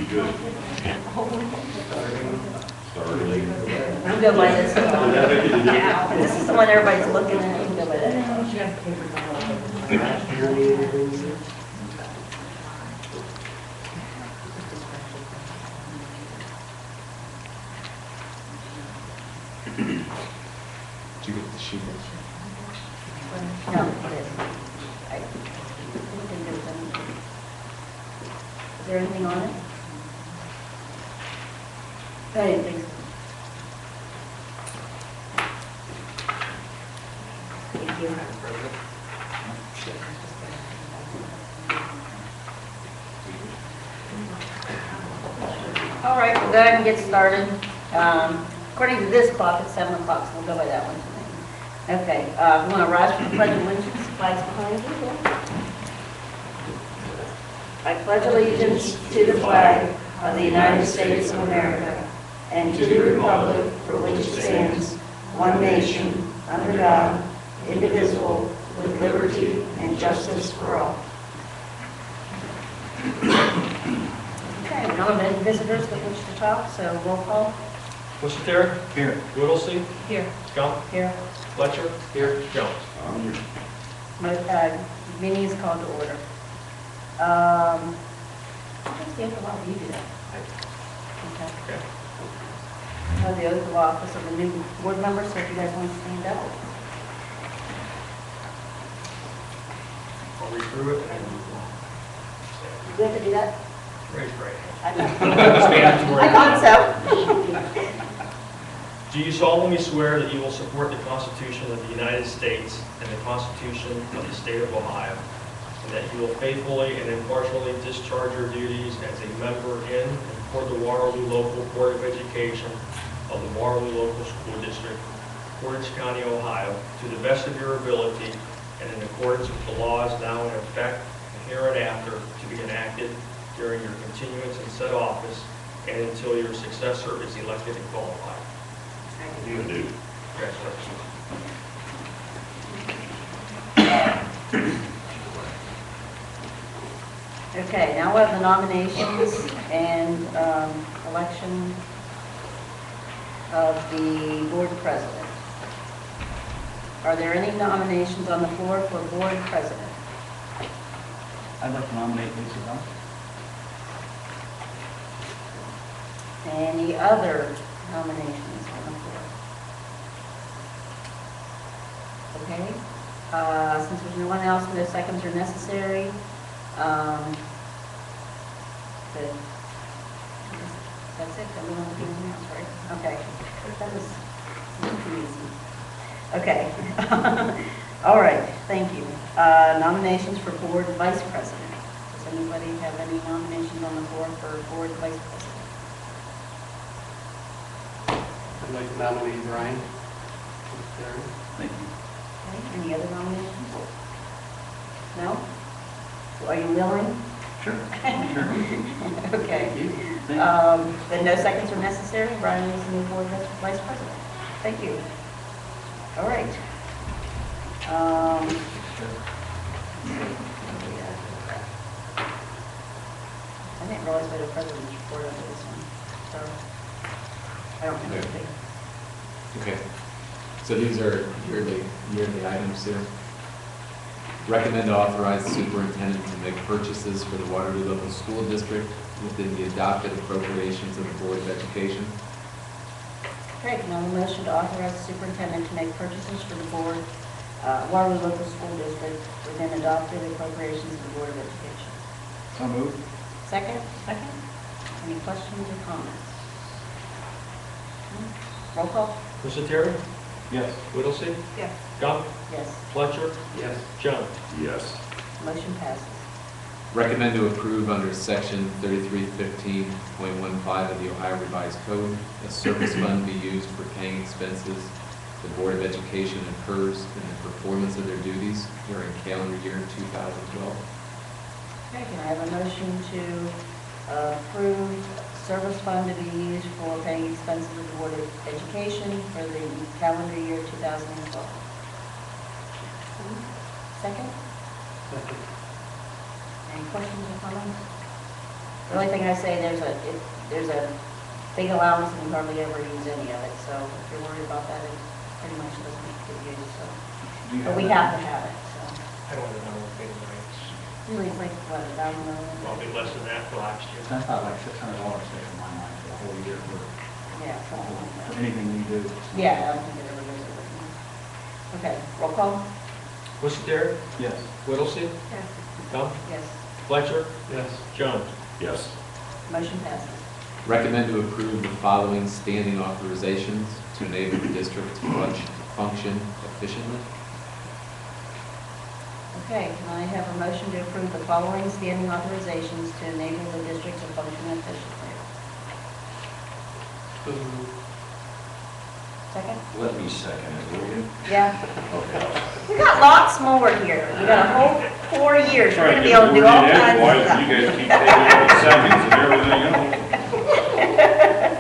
Good. Starting. I'm good by this. Yeah, this is the one everybody's looking at. I'm good by that. Did you get the sheet? No, it is. I didn't think there was anything. Is there anything on it? I didn't think so. Thank you. All right, we'll go ahead and get started. According to this clock, it's 7 o'clock, so we'll go by that one tonight. Okay, we want to rise for the Pledge of Allegiance. Flags behind you. I pledge allegiance to the flag of the United States of America and to the republic for which it stands, one nation, under God, indivisible, with liberty and justice for all. Okay, we don't have any visitors that wish to talk, so roll call. Musatera? Here. Whittlesey? Here. Gump? Here. Fletcher? Here. Jones? Meeting is called to order. I guess the oath of office, you do that. Okay. The oath of office of the new board members, so if you guys want to stand up. I'll read through it and Do we have to do that? raise your right I thought hand. I thought so. Do you solemnly swear that you will support the Constitution of the United States and the Constitution of the State of Ohio, and that you will faithfully and impartially discharge your duties as a member in and for the Waterloo Local Board of Education of the Waterloo Local School District, Portage County, Ohio, to the best of your ability and in accordance with the laws now in effect and hereinafter to be enacted during your continuance in said office and until your successor is elected and qualified? You do. Congratulations. Okay, now we have the nominations and election of the board president. Are there any nominations on the floor for board president? I'd like to nominate Lisa Dunn. Any other nominations on the floor? Okay, since there's no one else, no seconds are necessary. That's it, everyone will do anything else, right? Okay, that was too easy. Okay, all right, thank you. Nominations for board vice president. Does anybody have any nominations on the floor for board vice president? I'd like to nominate Brian. Thank you. Okay, any other nominations? No? Are you willing? Sure. Okay. Thank you. Then no seconds are necessary. Brian is the new board vice president. Thank you. All right. I didn't realize we had a president's report under this one, so I don't have anything. Okay. So these are yearly items here. Recommend to authorize the superintendent to make purchases for the Waterloo Local School District within the adopted appropriations of the Board of Education. Okay, can I have a motion to authorize the superintendent to make purchases for the board, Waterloo Local School District within adopted appropriations of the Board of Education? So moved. Second? Second. Any questions or comments? Roll call? Musatera? Yes. Whittlesey? Yes. Gump? Yes. Fletcher? Yes. Jones? Yes. Motion passes. Recommend to approve under section 3315.15 of the Ohio Revised Code, a service fund be used for paying expenses the Board of Education incurs in the performance of their duties during calendar year 2012. Okay, can I have a motion to approve service fund to be used for paying expenses of the Board of Education for the calendar year 2012? Second? Second. Any questions or comments? The only thing I say, there's a big allowance and we hardly ever use any of it, so if you're worried about that, it pretty much doesn't get used, so. Do you But we that? have to have it, so. I don't even know what they tonight. Really, it's like, what, $1,000? Probably less than that for last year. I thought like $600 stay in my mind for the whole year for Yeah, something like for that. anything we do. Yeah, I don't think it ever goes over. Okay, roll call? Worcester, Yes. Whittlesey, Yes. Gump, Yes. Fletcher, Yes. Jones. Yes. Motion passes. Recommend to approve the following standing authorizations to enable the district to function efficiently. Okay, can I have a motion to approve the following standing authorizations to enable the district to function efficiently? Second? Let me second it, will you? Yeah. Okay. We got lots more here. We got a whole 4 years. We're gonna be able to do all kinds of You stuff. guys keep taking all the seconds and everything else.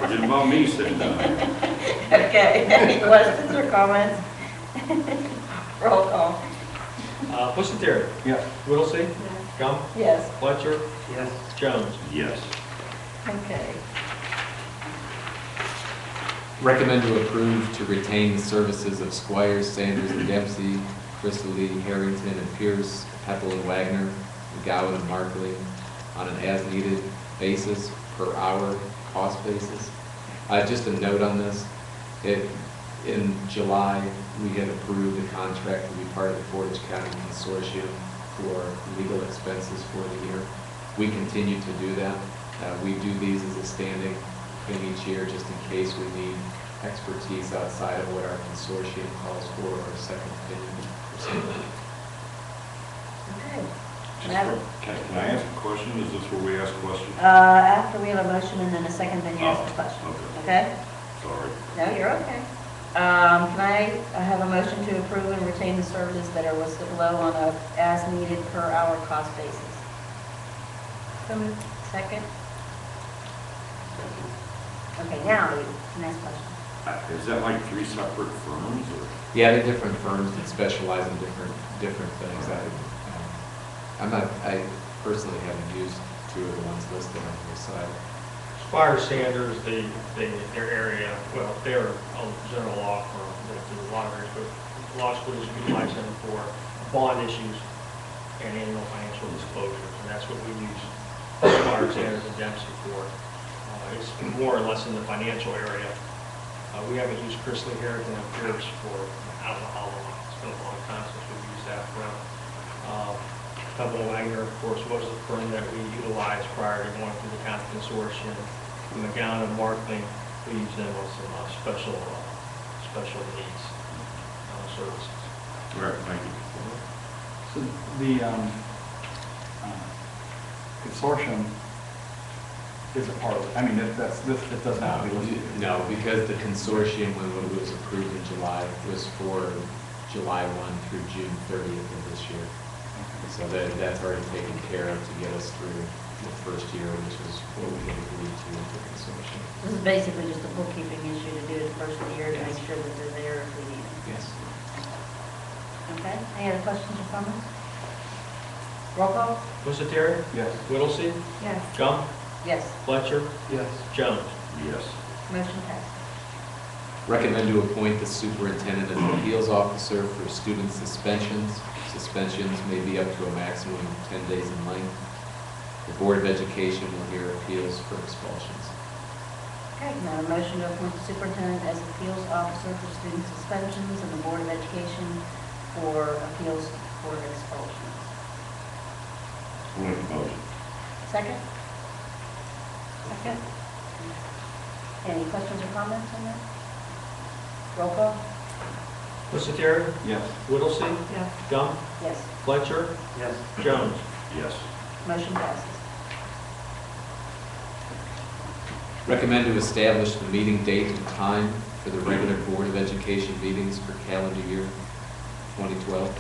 Forget about me sitting down here. Okay, any questions or comments? Roll call. Worcester, Yes. Whittlesey, Gump, Yes, Fletcher, Yes. Jones. Yes. okay. Recommend to approve to retain the services of Squires, Sanders, and Dempsey, Crystal Lee, Harrington, and Pierce, Heppel and Wagner, McGowan and Markley on an as-needed basis, per hour, cost basis. Just a note on this, in July, we had approved a contract to be part of the Portage County Consortium for legal expenses for the year. We continue to do that. We do these as a standing thing each year, just in case we need expertise outside of what our consortium calls for, or a second opinion or something. Okay. Can I have- Can I ask a question? Is this where we ask questions? After we have a motion and then a second, then you ask the question. Okay. Okay? Sorry. No, you're okay. Can I have a motion to approve and retain the services that are listed below on a as-needed per hour cost basis? So moved. Second? Okay, now you can ask questions. Is that like 3 separate firms or? Yeah, they're different firms that specialize in different things. I personally haven't used two of the ones listed on the side. Squire Sanders, their area, well, they're a general law firm that do a lot of areas, but law schools utilize them for bond issues and annual financial disclosures, and that's what we use Squire Sanders and Dempsey for. It's more or less in the financial area. We haven't used Crystal Lee, Harrington, and Pierce for, I don't know how long, it's been a long time since we've used that firm. Heppel and Wagner, of course, was the firm that we utilized prior to going through the county consortium. McGowan and Markling, we use them on some special needs services. All right, thank you. So the consortium is a part of it. I mean, it doesn't have to be listed. No, because the consortium, when it was approved in July, was for July 1 through June 30th of this year. So that's already taken care of to get us through the first year, which is what we had agreed to with the consortium. This is basically just a bookkeeping issue to do it the first of the year to make sure that they're there if we need them. Yes. Okay, any other questions or comments? Roll call? Worcester, Yes. Whittlesey, Yes. Gump, Yes, Fletcher, Yes. Jones. Yes. motion passes. Recommend to appoint the superintendent as appeals officer for student suspensions. Suspensions may be up to a maximum of 10 days in length. The Board of Education will hear appeals for expulsions. Okay, now a motion to appoint the superintendent as appeals officer for student suspensions and the Board of Education for appeals for expulsions. I'll make a motion. Second? Second? Any questions or comments on that? Roll call? Worcester, Yes. Whittlesey, Yes. Gump, Yes, Fletcher, Yes. Jones. Yes. motion passes. Recommend to establish the meeting date and time for the regular Board of Education meetings for calendar year 2012.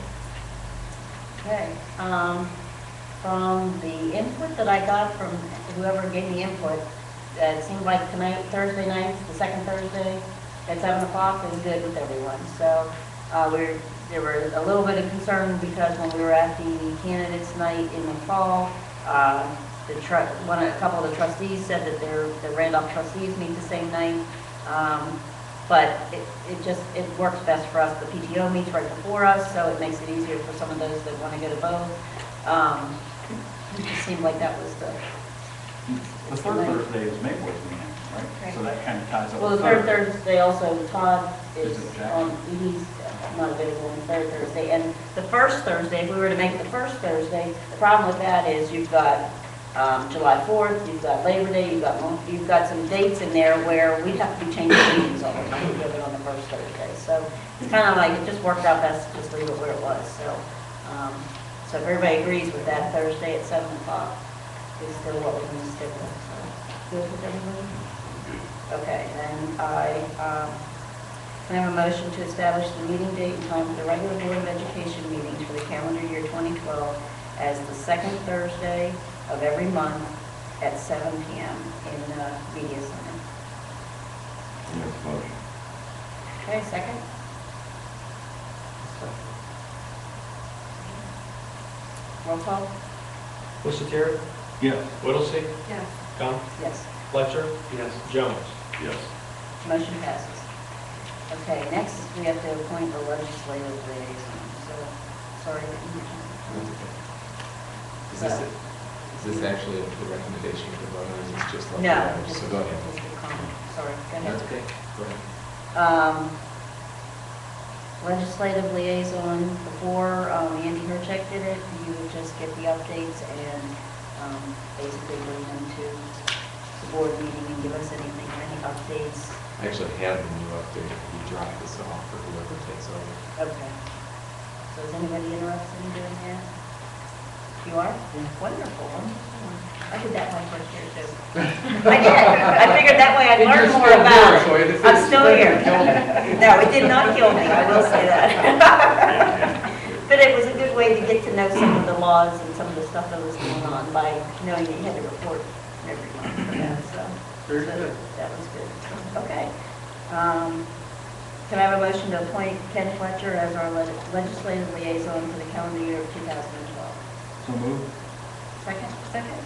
Okay, from the input that I got from whoever gave me input, it seemed like tonight, Thursday night, the second Thursday at 7 o'clock is good with everyone. So there were a little bit of concern because when we were at the candidates night in the fall, a couple of the trustees said that the Randolph trustees meet the same night. But it works best for us. The PTO meets right before us, so it makes it easier for some of those that want to go to both. It just seemed like that was the. The third Thursday is Maplewood meeting, right? So that kind of ties up. Well, the third Thursday also, Todd is Is it Jack? he's not available on the third Thursday. And the first Thursday, if we were to make it the first Thursday, the problem with that is you've got July 4th, you've got Labor Day, you've got some dates in there where we'd have to be changing meetings all the time to do it on the first Thursday. So it's kind of like, it just worked out best to just leave it where it was. So, so if everybody agrees with that, Thursday at 7 o'clock is still what we're going to stick with. So, good with everybody? Okay, then can I have a motion to establish the meeting date and time for the regular Board of Education meetings for the calendar year 2012 as the second Thursday of every month at 7 p.m. in the Media Center. Make the motion. Okay, second? Roll call? Musatiri? Yes. Whittlesey? Yes. Gump? Yes. Fletcher? Yes. Jones? Yes. Motion passes. Okay, next we have to appoint a legislative liaison. So, sorry. Is this, is this actually the recommendation of the vote, or is this just like? No, the just So go ahead. just a comment. Sorry, go ahead. That's okay, go ahead. Legislative liaison, before Andy Hercheck did it, you would just get the updates and basically bring them to the board meeting and give us anything, any updates. I actually have the new update, you drop this off for whoever takes over. Okay. So is anybody interested in doing that? You are? Wonderful. I did that my first year too. I did. I figured that way I'd learn more about it. I'm still here. No, it did not kill me, I will say that. But it was a good way to get to know some of the laws and some of the stuff that was going on by knowing that you had to report every month for that, so. Very good. That was good. Okay. Can I have a motion to appoint Ken Fletcher as our legislative liaison for the calendar year of 2012? So moved. Second? Second.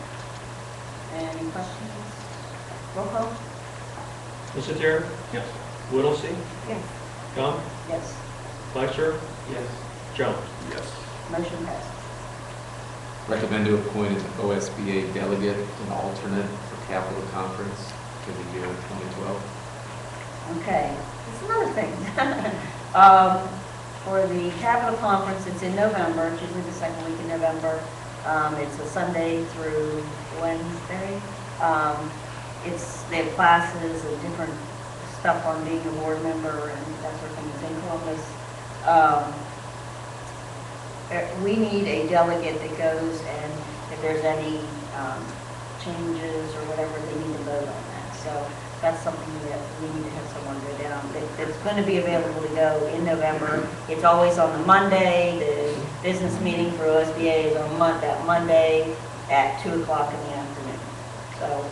Any questions? Roll call? Musatiri? Yes. Whittlesey? Yes. Gump? Yes. Fletcher? Yes. Jones? Yes. Motion passes. Recommend to appoint an OSBA delegate and alternate for Capital Conference for the year 2012. Okay, that's another thing. For the Capitol Conference, it's in November, it's usually the second week in November. It's a Sunday through Wednesday. They have classes and different stuff on being a board member and that sort of thing. It's in Columbus. We need a delegate that goes, and if there's any changes or whatever, they need to vote on that. So that's something that we need to have someone go down. It's going to be available to go in November. It's always on the Monday. The business meeting for OSBA is on that Monday at 2 o'clock in the afternoon. So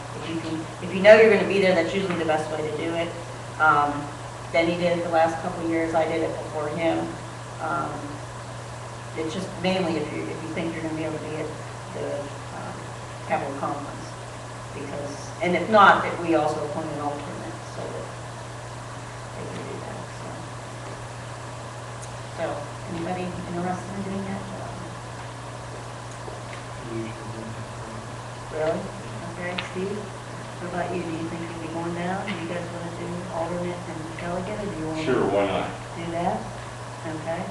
if you know you're going to be there, that's usually the best way to do it. Denny did it the last couple of years. I did it before him. It's just mainly if you think you're going to be able to be at the Capitol Conference. And if not, that we also appoint an alternate so that they can do that. So anybody interested in doing that? Really? Okay, Steve, what about you? Do you think you'll be going down? Do you guys want to do alternate and delegate, or do you want to? Sure, why not? Do that? Okay.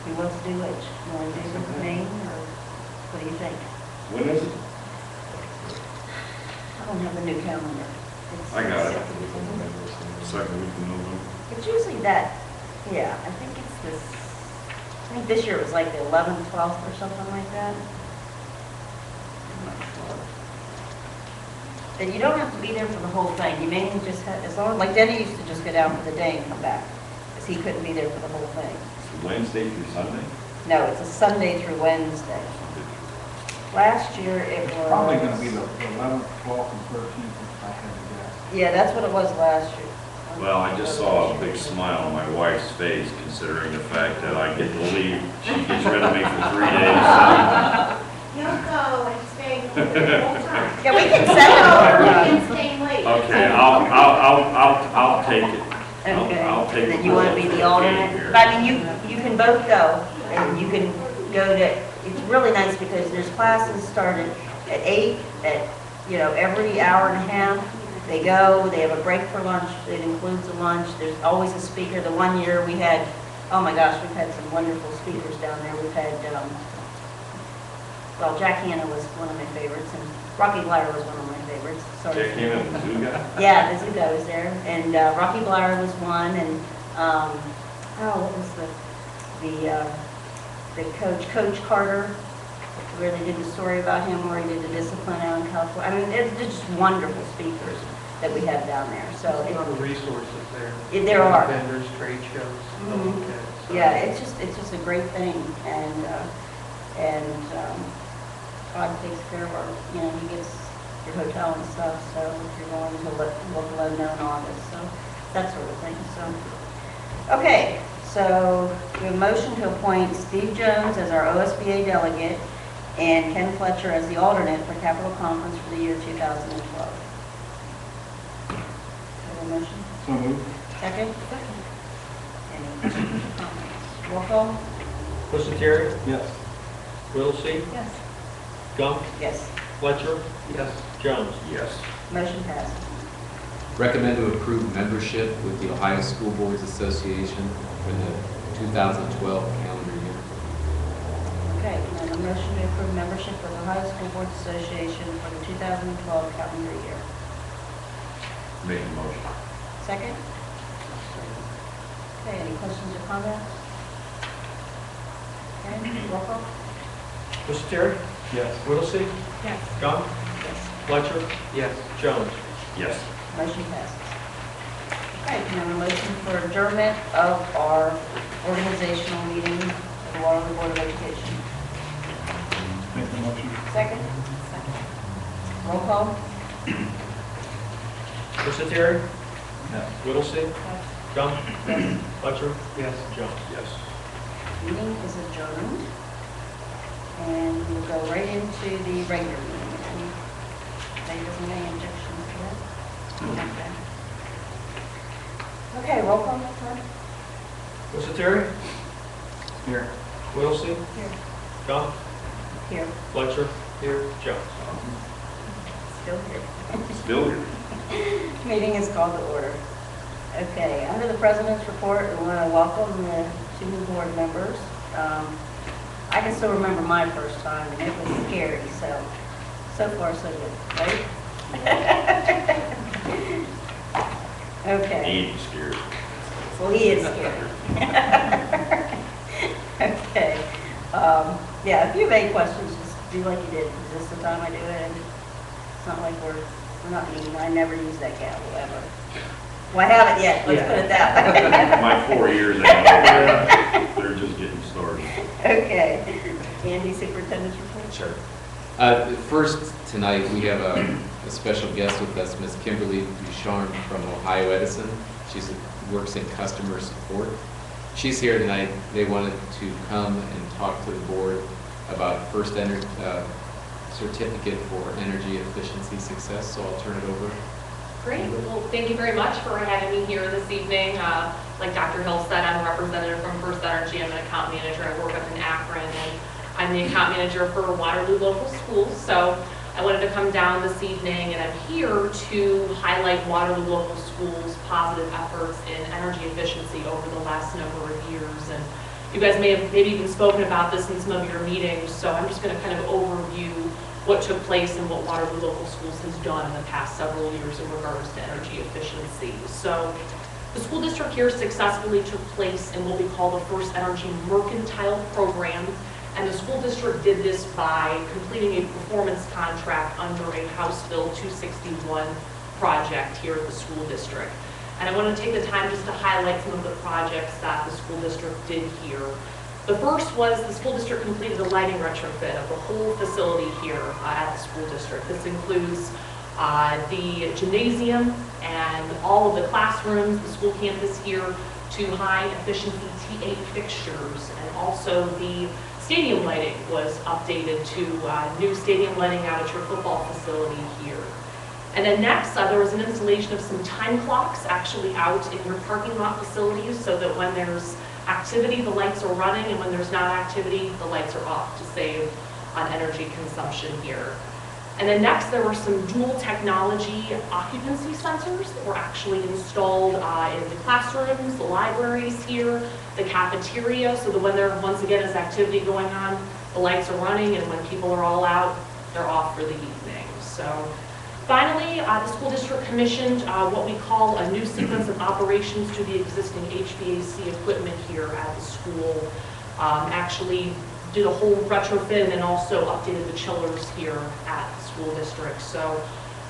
Who wants to do which? You want to do the main, or what do you think? When is it? I don't have a new calendar. It's- I got it. Second week in November. It's usually that, yeah, I think it's this, I think this year it was like the 11th, 12th or something like that. I'm not sure. And you don't have to be there for the whole thing. You mainly just have, as long, like Denny used to just go down for the day and come back, because he couldn't be there for the whole thing. It's Wednesday through Sunday? No, it's a Sunday through Wednesday. Last year it was. Probably going to be the 11th, 12th, and 13th, if I had to guess. Yeah, that's what it was last year. Well, I just saw a big smile on my wife's face considering the fact that I get to leave. She gets rid of me for 3 days. He'll go and stay the whole time. Yeah, we can send him over. He's staying late. Okay, I'll take it. Okay, I'll take then the you want to role be for the the alternate? game here. But I mean, you can both go, and you can go to, it's really nice because there's classes started at 8, every hour and a half. They go, they have a break for lunch, it includes a lunch, there's always a speaker. The one year we had, oh my gosh, we've had some wonderful speakers down there. We've had, Jack Hanna was one of my favorites, and Rocky Blyer was one of my favorites. Sorry. Jack Hanna, the zoo guy? Yeah, the zoo guy was there, and Rocky Blyer was one, and, what was the Coach Carter, where they did the story about him, where he did the discipline out in California. I mean, it's just wonderful speakers that we have down there, so. A lot of resources there. There are. Vendors, trade shows. Mhm. Okay, so- Yeah, it's just a great thing, and Todd takes care of our, he gets your hotel and stuff, so if you're going to let know in August, so that sort of thing, so. Okay, so we have a motion to appoint Steve Jones as our OSBA delegate and Ken Fletcher as the alternate for Capital Conference for the year 2012. Have a motion? So moved. Second? Any questions or comments? Roll call? Pusateri, Yes. Whittlesey, Yes. Gump, Yes. Fletcher, Yes. Jones. Yes. Motion passes. Recommend to approve membership with the Ohio School Boards Association for the 2012 calendar year. Okay, can I have a motion to approve membership with Ohio School Boards Association for the 2012 calendar year? Make the motion. Second? Okay, any questions or comments? Okay, roll call? Pusateri, Yes. Whittlesey, Yes. Gump, Yes. Fletcher, Yes. Jones. Yes. Motion passes. Okay, can I have a motion for adjournment of our organizational meeting of the Waterloo Board of Education? Make the motion. Second? Second. Roll call? Pusateri, Yes. Whittlesey, Gump, Fletcher, Yes. Jones. Yes. Meeting is adjourned. And we'll go right into the regular meeting. Anybody doesn't have any objections to that? Okay, roll call, Todd? Pusateri, Here. Whittlesey, Here. Gump, Here. Fletcher, here, Jones. Still here. Still here. Meeting is called to order. Okay, under the president's report, we want to welcome the 2 new board members. I can still remember my first time, and it was scary, so far so good, right? Okay, Andy's scared. well, he is scared. Okay, yeah, if you have any questions, just do like you did. Is this the time I do it? And it's not like we're not meeting. I never use that gavel ever. Well, I haven't yet, let's put it that way. My 4 years, they're just getting started. Okay. Andy, superintendent's report? Sure. First, tonight, we have a special guest with us, Ms. Kimberly Ducharme from Ohio Edison. She works in customer support. She's here tonight. They wanted to come and talk to the board about first certificate for energy efficiency success, so I'll turn it over. Great. Well, thank you very much for having me here this evening. Like Dr. Hill said, I'm a representative from First Energy. I'm an account manager. I work up in Akron, and I'm the account manager for Waterloo Local Schools. So I wanted to come down this evening, and I'm here to highlight Waterloo Local Schools' positive efforts in energy efficiency over the last number of years. And you guys may have maybe even spoken about this in some of your meetings, so I'm just going to kind of overview what took place and what Waterloo Local Schools has done in the past several years in regards to energy efficiency. So the school district here successfully took place in what we call the First Energy Mercantile Program, and the school district did this by completing a performance contract under a House Bill 261 project here at the school district. And I want to take the time just to highlight some of the projects that the school district did here. The first was the school district completed a lighting retrofit of the whole facility here at the school district. This includes the gymnasium and all of the classrooms, the school campus here, to high efficiency T8 fixtures, and also the stadium lighting was updated to new stadium lighting out at your football facility here. And then next, there was an installation of some time clocks actually out in your parking lot facilities so that when there's activity, the lights are running, and when there's not activity, the lights are off to save on energy consumption here. And then next, there were some dual technology occupancy sensors that were actually installed in the classrooms, the libraries here, the cafeteria, so that when there, once again, is activity going on, the lights are running, and when people are all out, they're off for the evening. So finally, the school district commissioned what we call a new sequence of operations to the existing HVAC equipment here at the school. Actually did a whole retrofit and then also updated the chillers here at the school district. So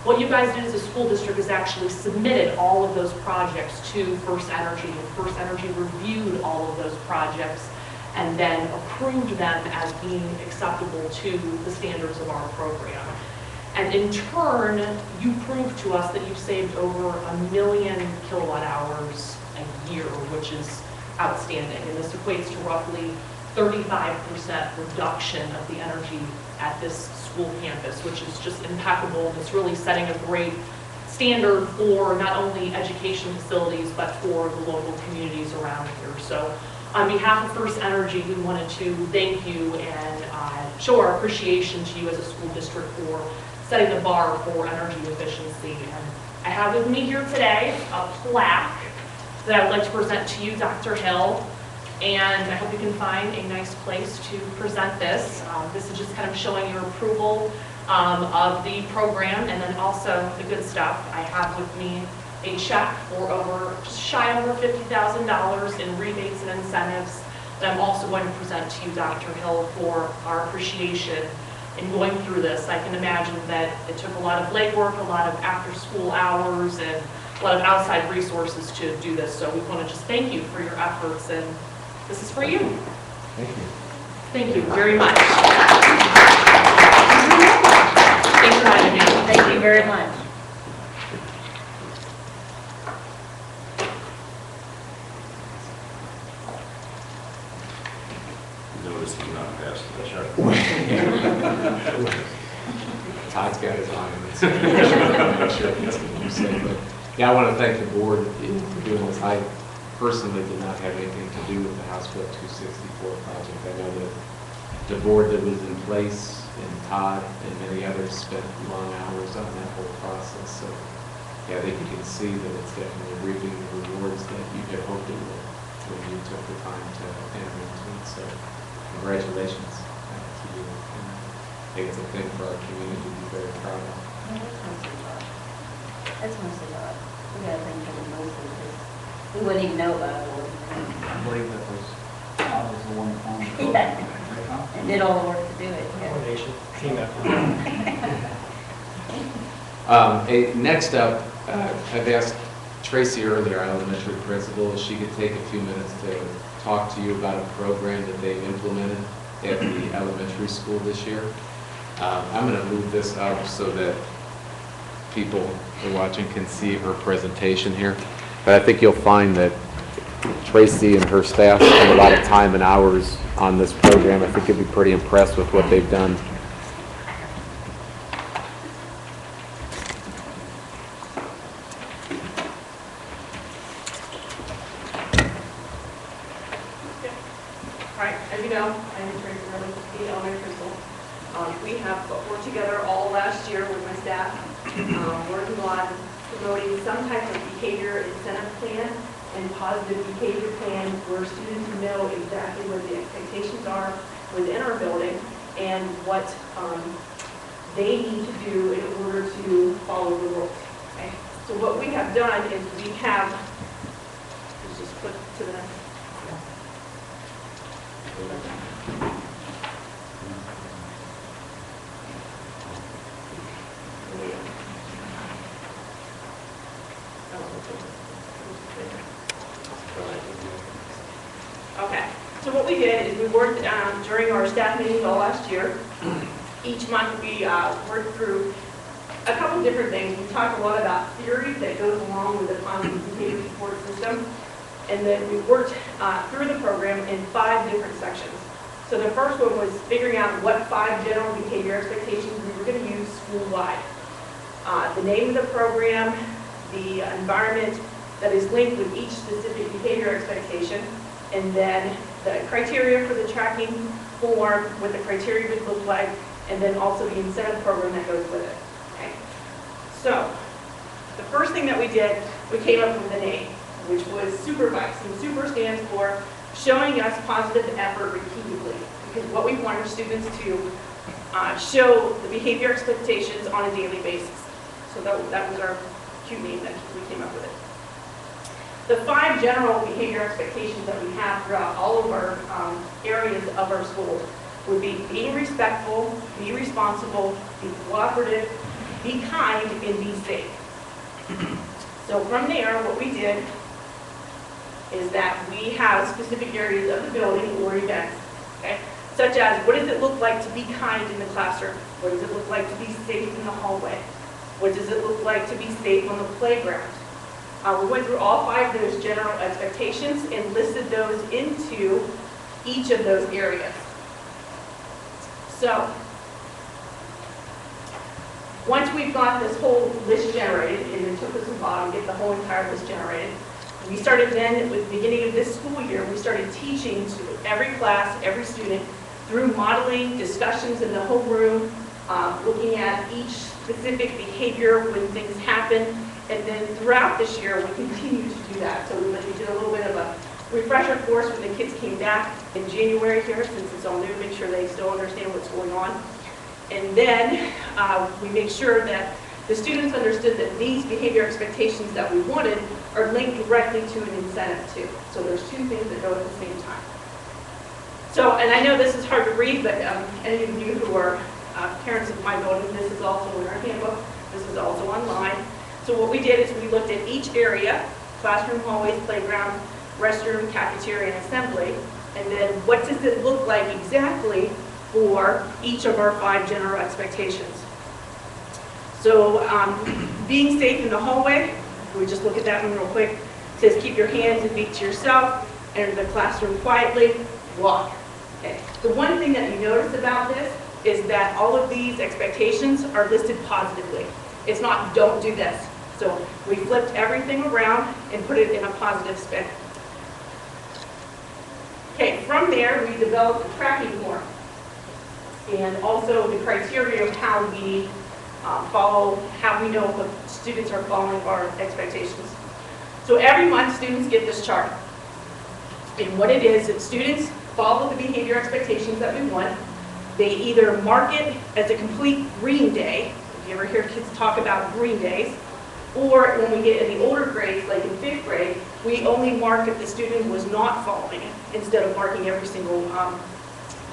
what you guys did as a school district is actually submitted all of those projects to First Energy, and First Energy reviewed all of those projects and then approved them as being acceptable to the standards of our program. And in turn, you proved to us that you've saved over 1 million kilowatt hours a year, which is outstanding. And this equates to roughly 35% reduction of the energy at this school campus, which is just impeccable. It's really setting a great standard for not only education facilities, but for the local communities around here. So on behalf of First Energy, we wanted to thank you and show our appreciation to you as a school district for setting the bar for energy efficiency. And I have with me here today a plaque that I would like to present to you, Dr. Hill. And I hope you can find a nice place to present this. This is just kind of showing your approval of the program, and then also the good stuff. I have with me a check for just shy over $50,000 in rebates and incentives that I'm also going to present to you, Dr. Hill, for our appreciation in going through this. I can imagine that it took a lot of legwork, a lot of after-school hours, and a lot of outside resources to do this. So we want to just thank you for your efforts, and this is for you. Thank you. Thank you very much. Thanks for having me. Thank you very much. Notice he's not passed the check. Todd's got his eye on this. Make sure he doesn't use it, but yeah, I want to thank the board for doing this. I personally did not have anything to do with the House Bill 264 project. I know that the board that was in place, and Todd and many others, spent long hours on that whole process. So yeah, I think you can see that it's definitely reaping the rewards that you had hoped it would when you took the time to enter into it. So congratulations to you. And I think it's a thing for our community to be very proud of. That's mostly God. We gotta thank him mostly because we wouldn't even know about it. I believe that I was the one that found the Yeah. And did all the work to do it. Yeah. Coordination, team effort. Next up, I've asked Tracy earlier, our elementary principal, if she could take a few minutes to talk to you about a program that they've implemented at the elementary school this year. I'm going to move this up so that people who are watching can see her presentation here. But I think you'll find that Tracy and her staff spend a lot of time and hours on this program. I think you'll be pretty impressed with what they've done. All right, as you know, I'm Tracy Early, the elementary principal. We have worked together all last year with my staff, working on promoting some type of behavior incentive plan and positive behavior plan where students know exactly what the expectations are within our building and what they need to do in order to follow the rules. Okay? So what we have done is we have, let's just flip to the next. Okay, so what we did is we worked during our staff meetings all last year. Each month we worked through a couple different things. We talked a lot about theory that goes along with the positive behavior support system. And then we worked through the program in 5 different sections. So the first one was figuring out what 5 general behavior expectations we were going to use school-wide. The name of the program, the environment that is linked with each specific behavior expectation, and then the criteria for the tracking form, what the criteria would look like, and then also the incentive program that goes with it. Okay? So the first thing that we did, we came up with a name, which was SuperVice. And Super stands for showing us positive effort repeatedly, because what we want our students to show the behavior expectations on a daily basis. So that was our cute name that we came up with it. The 5 general behavior expectations that we have throughout all of our areas of our school would be being respectful, be responsible, be cooperative, be kind, and be safe. So from there, what we did is that we have specific areas of the building or events, okay? Such as, what does it look like to be kind in the classroom? What does it look like to be safe in the hallway? What does it look like to be safe on the playground? We went through all 5 of those general expectations and listed those into each of those areas. So, once we've got this whole list generated, and it took us a while to get the whole entire list generated, we started then, with the beginning of this school year, we started teaching to every class, every student, through modeling, discussions in the homeroom, looking at each specific behavior when things happen, and then throughout this year, we continue to do that. So we did a little bit of a refresher course when the kids came back in January here, since it's all new, make sure they still understand what's going on. And then we make sure that the students understood that these behavior expectations that we wanted are linked directly to an incentive too. So there's 2 things that go at the same time. So, and I know this is hard to read, but any of you who are parents of my building, this is also in our handbook. This is also online. So what we did is we looked at each area, classroom, hallways, playground, restroom, cafeteria, and assembly, and then what does it look like exactly for each of our 5 general expectations. So being safe in the hallway, we just look at that one real quick. It says keep your hands and feet to yourself, enter the classroom quietly, walk. Okay. The one thing that you notice about this is that all of these expectations are listed positively. It's not don't do this. So we flipped everything around and put it in a positive spin. Okay, from there we developed a tracking form and also the criteria of how we how we know if students are following our expectations. So every month students get this chart. And what it is students follow the behavior expectations that we want. They either mark it as a complete green day, if you ever hear kids talk about green days, or when we get in the older grades, like in 5th grade, we only mark if the student was not following it, instead of marking every single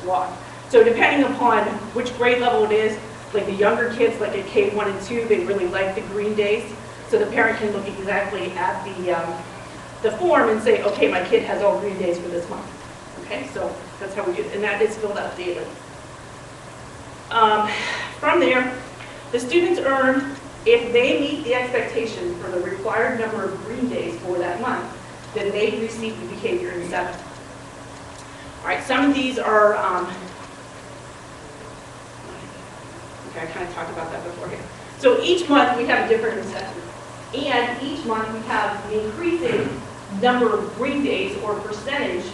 block. So depending upon which grade level it is, like the younger kids, like at K1 and 2, they really like the green days. So the parent can look exactly at the form and say, okay, my kid has all green days for this month. Okay, so that's how we do it, and that is filled out daily. From there, the students earn, if they meet the expectation for the required number of green days for that month, then they receive the behavior incentive. All right, some of these are, okay, I kind of talked about that before here. So each month we have a different incentive. And each month we have an increasing number of green days or percentage,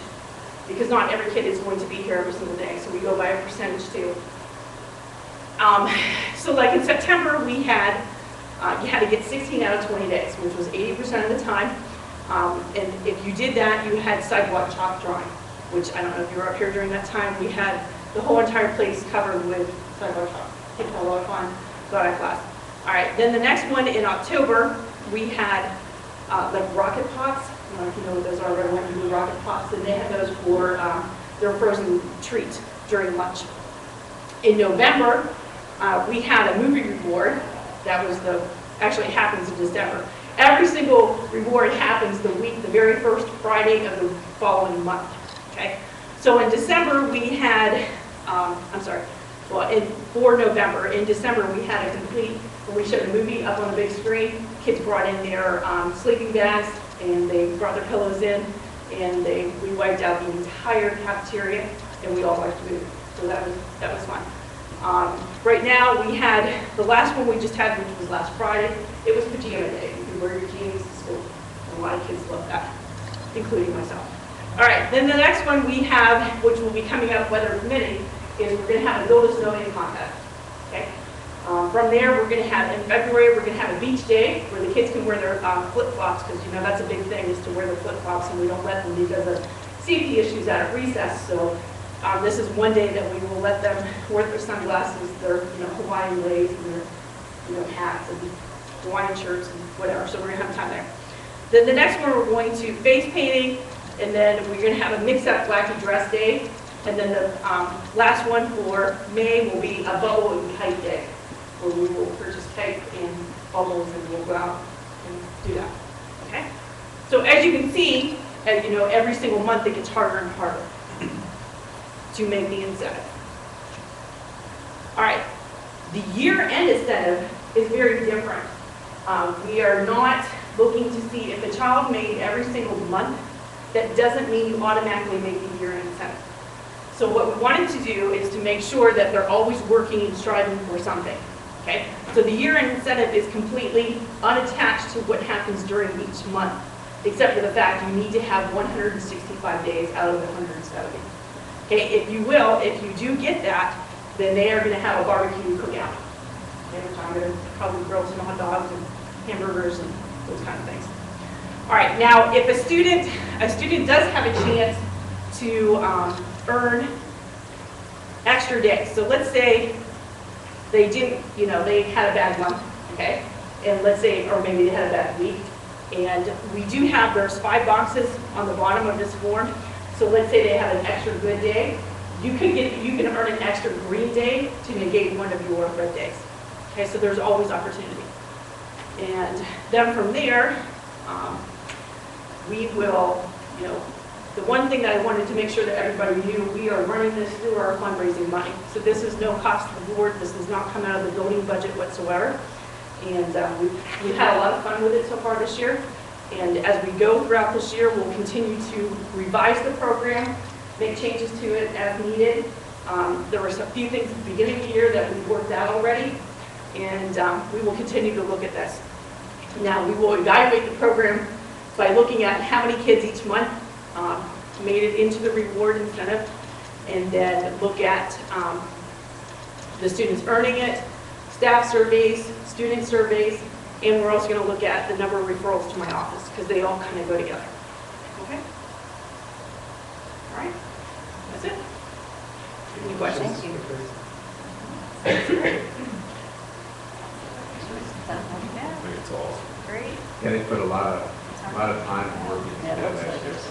because not every kid is going to be here every single day, so we go by a percentage too. So like in September we had, you had to get 16 out of 20 days, which was 80% of the time. And if you did that, you had sidewalk chalk drawing, which I don't know if you were up here during that time. We had the whole entire place covered with sidewalk chalk. Kids had a lot of fun, got out of class. All right, then the next one in October, we had like rocket pots. I don't know if you know what those are, red, white, and blue rocket pots, and they had those for their frozen treat during lunch. In November, we had a movie reward. That was actually it happens in December. Every single reward happens the very first Friday of the following month, okay? So in December, we had, for November, in December, we had a complete, when we showed a movie up on the big screen, kids brought in their sleeping bags, and they brought their pillows in, and we wiped out the entire cafeteria and we all like to move. So that was fun. Right now, we had, the last one we just had, which was last Friday, it was pajama day. You could wear your jeans to school. And a lot of kids love that, including myself. All right, then the next one we have, which will be coming up weather permitting, is we're going to have a build a snow day contest. Okay. From there, we're going to have, in February, we're going to have a beach day where the kids can wear their flip-flops, because, you know, that's a big thing, is to wear their flip-flops, and we don't let them because of safety issues out at recess. So this is one day that we will let them wear their sunglasses, their, you know, Hawaiian leis, and their, you know, hats, and Hawaiian shirts, and whatever. So we're going to have time there. Then the next one, we're going to face painting, and then we're going to have a mix-up wacky dress day. And then the last one for May will be a bubble and kite day, where we will purchase kite and bubbles, and we'll go out and do that. Okay? So as you can see, you know, every single month it gets harder and harder to make the incentive. All right, the year-end incentive is very different. We are not looking to see if a child made every single month. That doesn't mean you automatically make the year-end incentive. So what we wanted to do is to make sure that they're always working and striving for something. Okay? So the year-end incentive is completely unattached to what happens during each month, except for the fact you need to have 165 days out of the 170. Okay, if you will, if you do get that, then they are going to have a barbecue cookout. Okay, which I'm going to probably grill some hot dogs and hamburgers and those kind of things. All right, now if a student does have a chance to earn extra days. So let's say they didn't, you know, they had a bad month, okay? And let's say, or maybe they had a bad week. And we do have, there's 5 boxes on the bottom of this form. So let's say they have an extra good day. You can earn an extra green day to negate one of your red days. Okay, so there's always opportunity. And then from there, we will, you know, the one thing that I wanted to make sure that everybody knew, we are running this through our fundraising money. So this is no cost to the board. This does not come out of the building budget whatsoever. And we've had a lot of fun with it so far this year. And as we go throughout this year, we'll continue to revise the program, make changes to it as needed. There were a few things at the beginning of the year that we've worked out already. And we will continue to look at this. Now, we will evaluate the program by looking at how many kids each month made it into the reward incentive, and then look at the students earning it, staff surveys, student surveys, and we're also going to look at the number of referrals to my office, because they all kind of go together. Okay? All right? That's it. Any questions? Thank you. I think it's awesome. Great. Yeah, they put a lot of time and work into Yeah, that looks like year, it. so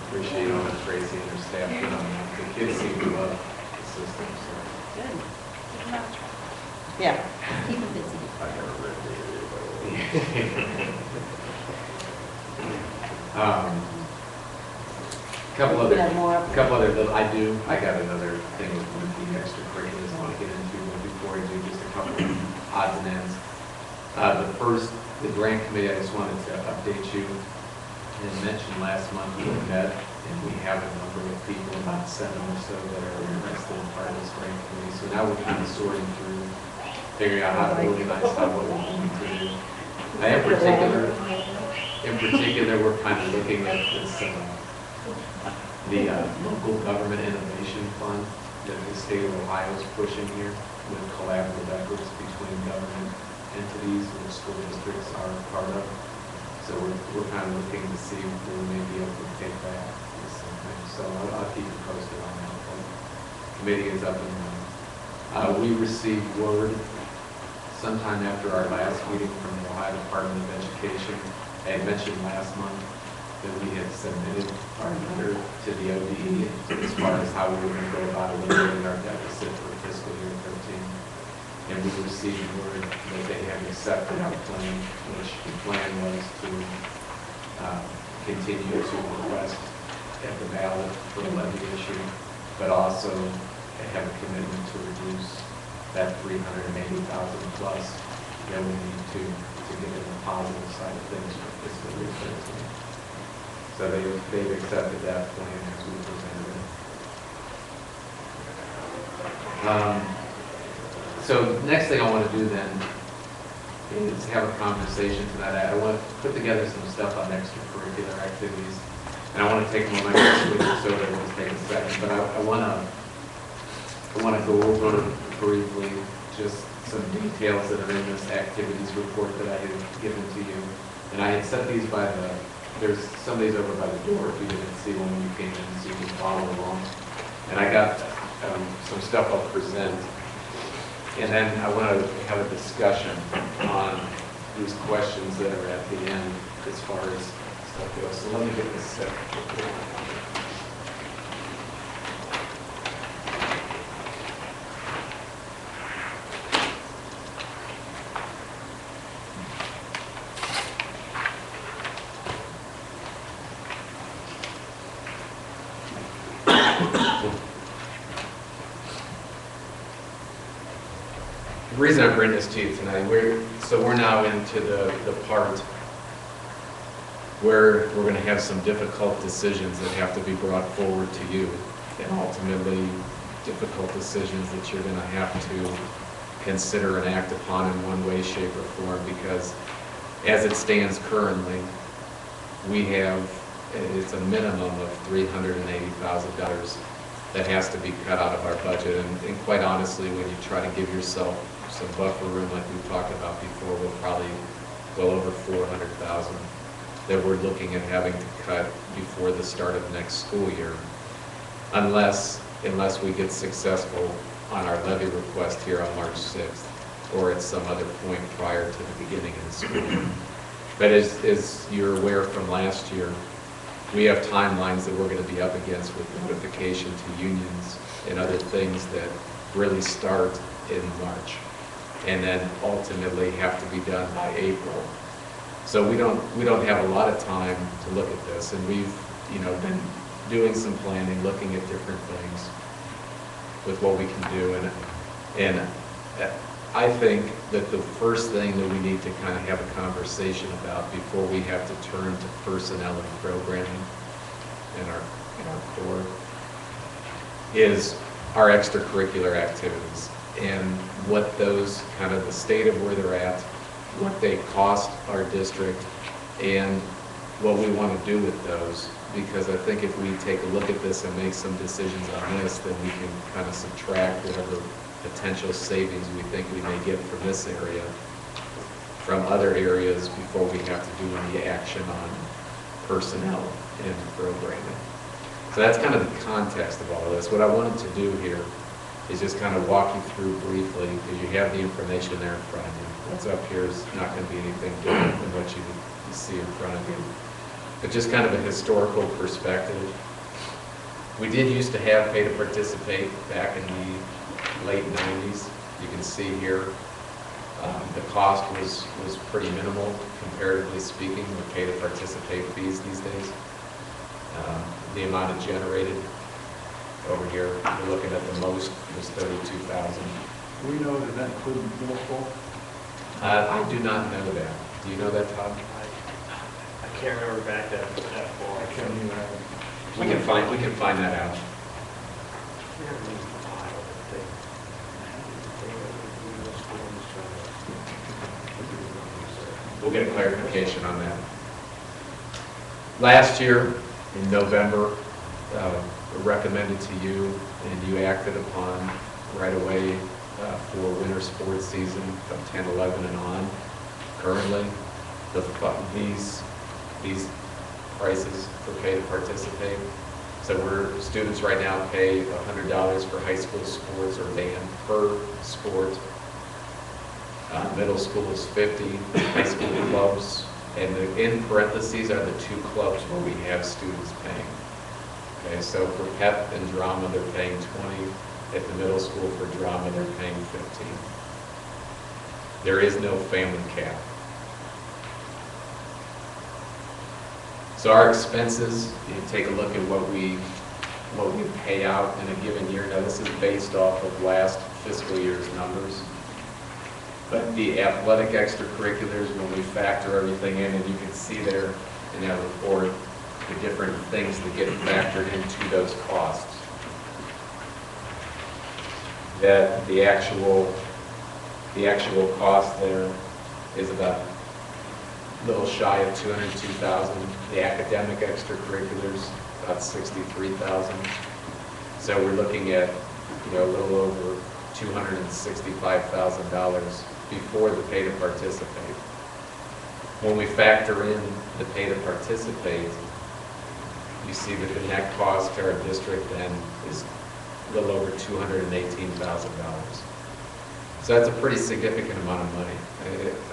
appreciate all that Tracy and her staff put on that. The kids seem to love the system, so. Good. Keep them out. Yeah, keep them busy. I never read the Couple We have more other, up. couple other little, I got another thing with the extracurriculars I want to get into, but before I do, just a couple of odds and ends. The first, the grant committee, I just wanted to update you. As mentioned last month, we met, and we have a number of people, about 7 or so, that are interested in part of this grant committee. So now we're kind of sorting through, figuring out how to organize what we're going to do. In particular, we're kind of looking at this, the local government innovation fund that the state of Ohio is pushing here with collaborative efforts between government entities and the school districts are part of. So we're kind of looking to see if we may be able to take that or something. So I'll keep you posted on that. But the committee is up and running. We received word sometime after our last meeting from the Ohio Department of Education. I had mentioned last month that we had submitted our letter to the ODE as far as how we were going to go about eliminating our deficit for fiscal year 13. And we received word that they have accepted our plan, which the plan was to continue to request at the ballot for the levy issue, but also have a commitment to reduce that $380,000 plus that we need to get in the positive side of things for fiscal year 13. So they've accepted that plan as we presented it. So next thing I want to do then is have a conversation tonight. I want to put together some stuff on extracurricular activities. And I want to take a moment to switch it so that it'll take a second. But I want to go over briefly just some details that are in this activities report that I had given to you. And I had set these there's some of these over by the door if you didn't see them when you came in, so you can follow along. And I got some stuff I'll present. And then I want to have a discussion on these questions that are at the end as far as stuff goes. So let me get this set. The reason I bring this to you tonight, we're now into the part where we're going to have some difficult decisions that have to be brought forward to you, and ultimately difficult decisions that you're going to have to consider and act upon in one way, shape, or form, because as it stands currently, it's a minimum of $380,000 that has to be cut out of our budget, and quite honestly, when you try to give yourself some buffer room like we talked about before, we'll probably well over $400,000 that we're looking at having to cut before the start of next school year, unless we get successful on our levy request here on March 6th or at some other point prior to the beginning of the school year. But as you're aware from last year, we have timelines that we're going to be up against with notification to unions and other things that really start in March and then ultimately have to be done by April. So we don't have a lot of time to look at this, and we've been doing some planning, looking at different things with what we can do, and I think that the first thing that we need to kind of have a conversation about before we have to turn to personnel and programming in our core is our extracurricular activities and what those, kind of the state of where they're at, what they cost our district, and what we want to do with those. Because I think if we take a look at this and make some decisions on this, then we can kind of subtract whatever potential savings we think we may get from this area from other areas before we have to do any action on personnel and programming. So that's kind of the context of all of this. What I wanted to do here is just kind of walk you through briefly, because you have the information there in front of you. What's up here is not going to be anything different than what you see in front of you. But just kind of a historical perspective. We did used to have pay to participate back in the late 90s. You can see here the cost was pretty minimal, comparatively speaking, with pay to participate fees these days. The amount it generated over here, we're looking at the most was $32,000. Do we know, does that include middle school? I do not know that. Do you know that, Todd? I can't remember back that far. I can't even, We can find that out. We'll get clarification on that. Last year, in November, recommended to you, and you acted upon right away for winter sports season of 10-11 and on. Currently, these prices for pay to participate. So students right now pay $100 for high school sports or band per sport. Middle school is $50, high school clubs, and in parentheses are the two clubs where we have students paying. Okay, so for pep and drama, they're paying $20. At the middle school for drama, they're paying $15. There is no family cap. So our expenses, you take a look at what we pay out in a given year. Now this is based off of last fiscal year's numbers. But the athletic extracurriculars, when we factor everything in, and you can see there in that report, the different things that get factored into those costs. that the actual cost there is about a little shy of 202,000. The academic extracurriculars, about 63,000. So we're looking at, a little over $265,000 before the pay to participate. When we factor in the pay to participate, you see that the net cost to our district then is a little over $218,000. So that's a pretty significant amount of money. I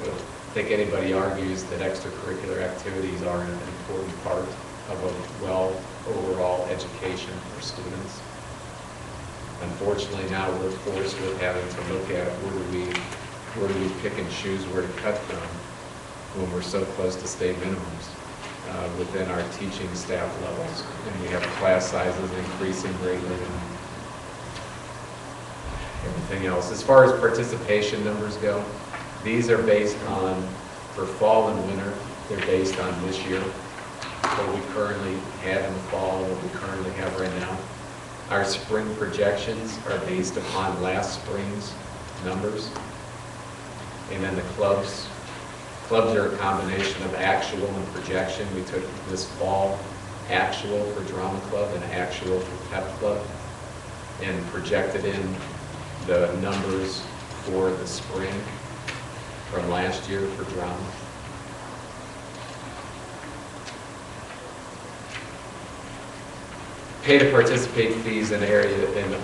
don't think anybody argues that extracurricular activities are an important part of a overall education for students. Unfortunately, now we're forced with having to look at where do we pick and choose where to cut from when we're so close to state minimums within our teaching staff levels. And we have class sizes increasing greatly and everything else. As far as participation numbers go, these are based on, for fall and winter, they're based on this year, what we currently have in the fall, what we currently have right now. Our spring projections are based upon last spring's numbers. And then the clubs are a combination of actual and projection. We took this fall actual for drama club and actual for pep club and projected in the numbers for the spring from last year for drama. Pay to participate fees in area, and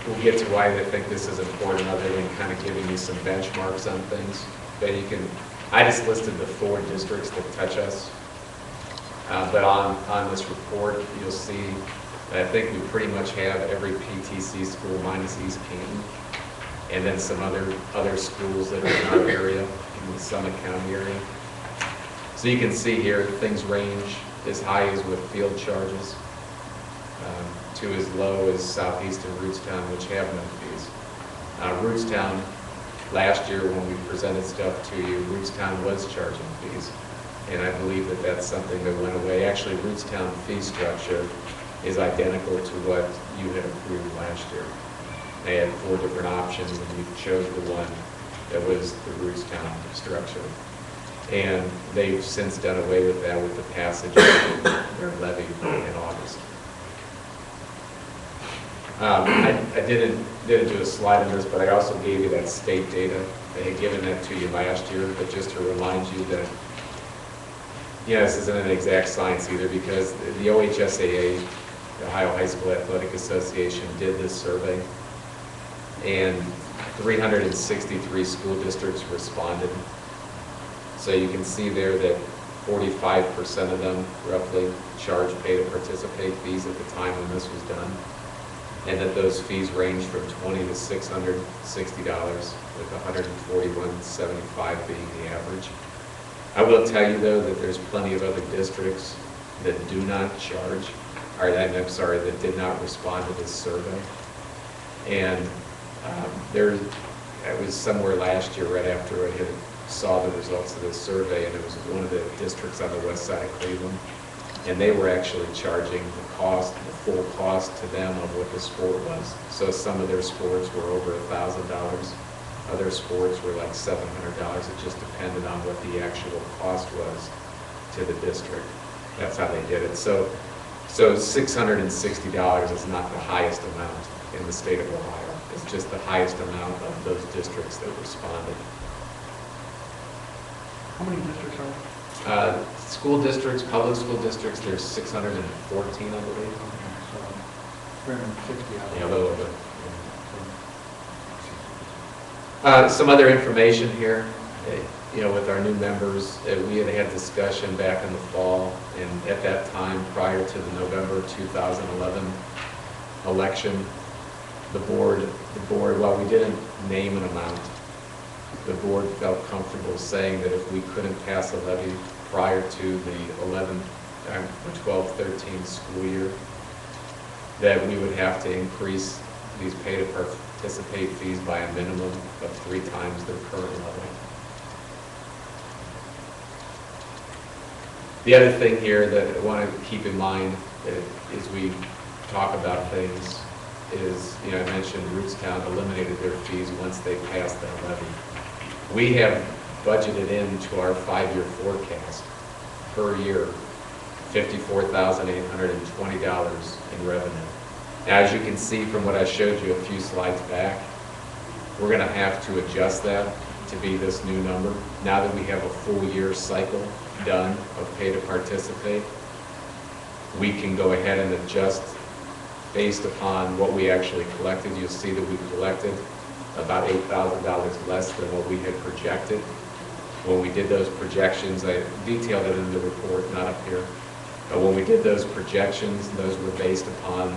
we'll get to why they think this is important other than kind of giving you some benchmarks on things. But I just listed the 4 districts that touch us. But on this report, you'll see, I think we pretty much have every PTC school minus East Canton, and then some other schools that are in our area, in the Summit County area. So you can see here, things range as high as with field charges, to as low as Southeast and Rootstown, which have no fees. Rootstown, last year when we presented stuff to you, Rootstown was charging fees. And I believe that that's something that went away. Actually, Rootstown fee structure is identical to what you had approved last year. They had 4 different options, and you chose the one that was the Rootstown structure. And they've since done away with that with the passage of their levy in August. I didn't do a slide on this, but I also gave you that state data. I had given that to you last year, but just to remind you that, this isn't an exact science either, because the OHSAA, the Ohio High School Athletic Association, did this survey, and 363 school districts responded. So you can see there that 45% of them roughly charge pay to participate fees at the time when this was done, and that those fees range from $20 to $660, with $141.75 being the average. I will tell you though that there's plenty of other districts that do not charge, that did not respond to this survey. And I was somewhere last year right after I saw the results of this survey, and it was one of the districts on the west side of Cleveland, and they were actually charging the full cost to them of what the sport was. So some of their sports were over $1,000. Other sports were like $700. It just depended on what the actual cost was to the district. That's how they did it. So $660 is not the highest amount in the state of Ohio. It's just the highest amount of those districts that responded. How many districts are there? School districts, public school districts, there's 614, I believe. So 360 out of Yeah, a little bit. Some other information here, with our new members, we had discussion back in the fall, and at that time, prior to the November 2011 election, the board, while we didn't name an amount, the board felt comfortable saying that if we couldn't pass a levy prior to the 12-13 school year, that we would have to increase these pay to participate fees by a minimum of 3 times their current level. The other thing here that I want to keep in mind as we talk about things is, you know, I mentioned Rootstown eliminated their fees once they passed that levy. We have budgeted into our 5-year forecast per year $54,820 in revenue. Now, as you can see from what I showed you a few slides back, we're going to have to adjust that to be this new number. Now that we have a full year cycle done of pay to participate, we can go ahead and adjust based upon what we actually collected. You'll see that we collected about $8,000 less than what we had projected. When we did those projections, I detailed it in the report, not up here. But when we did those projections, those were based upon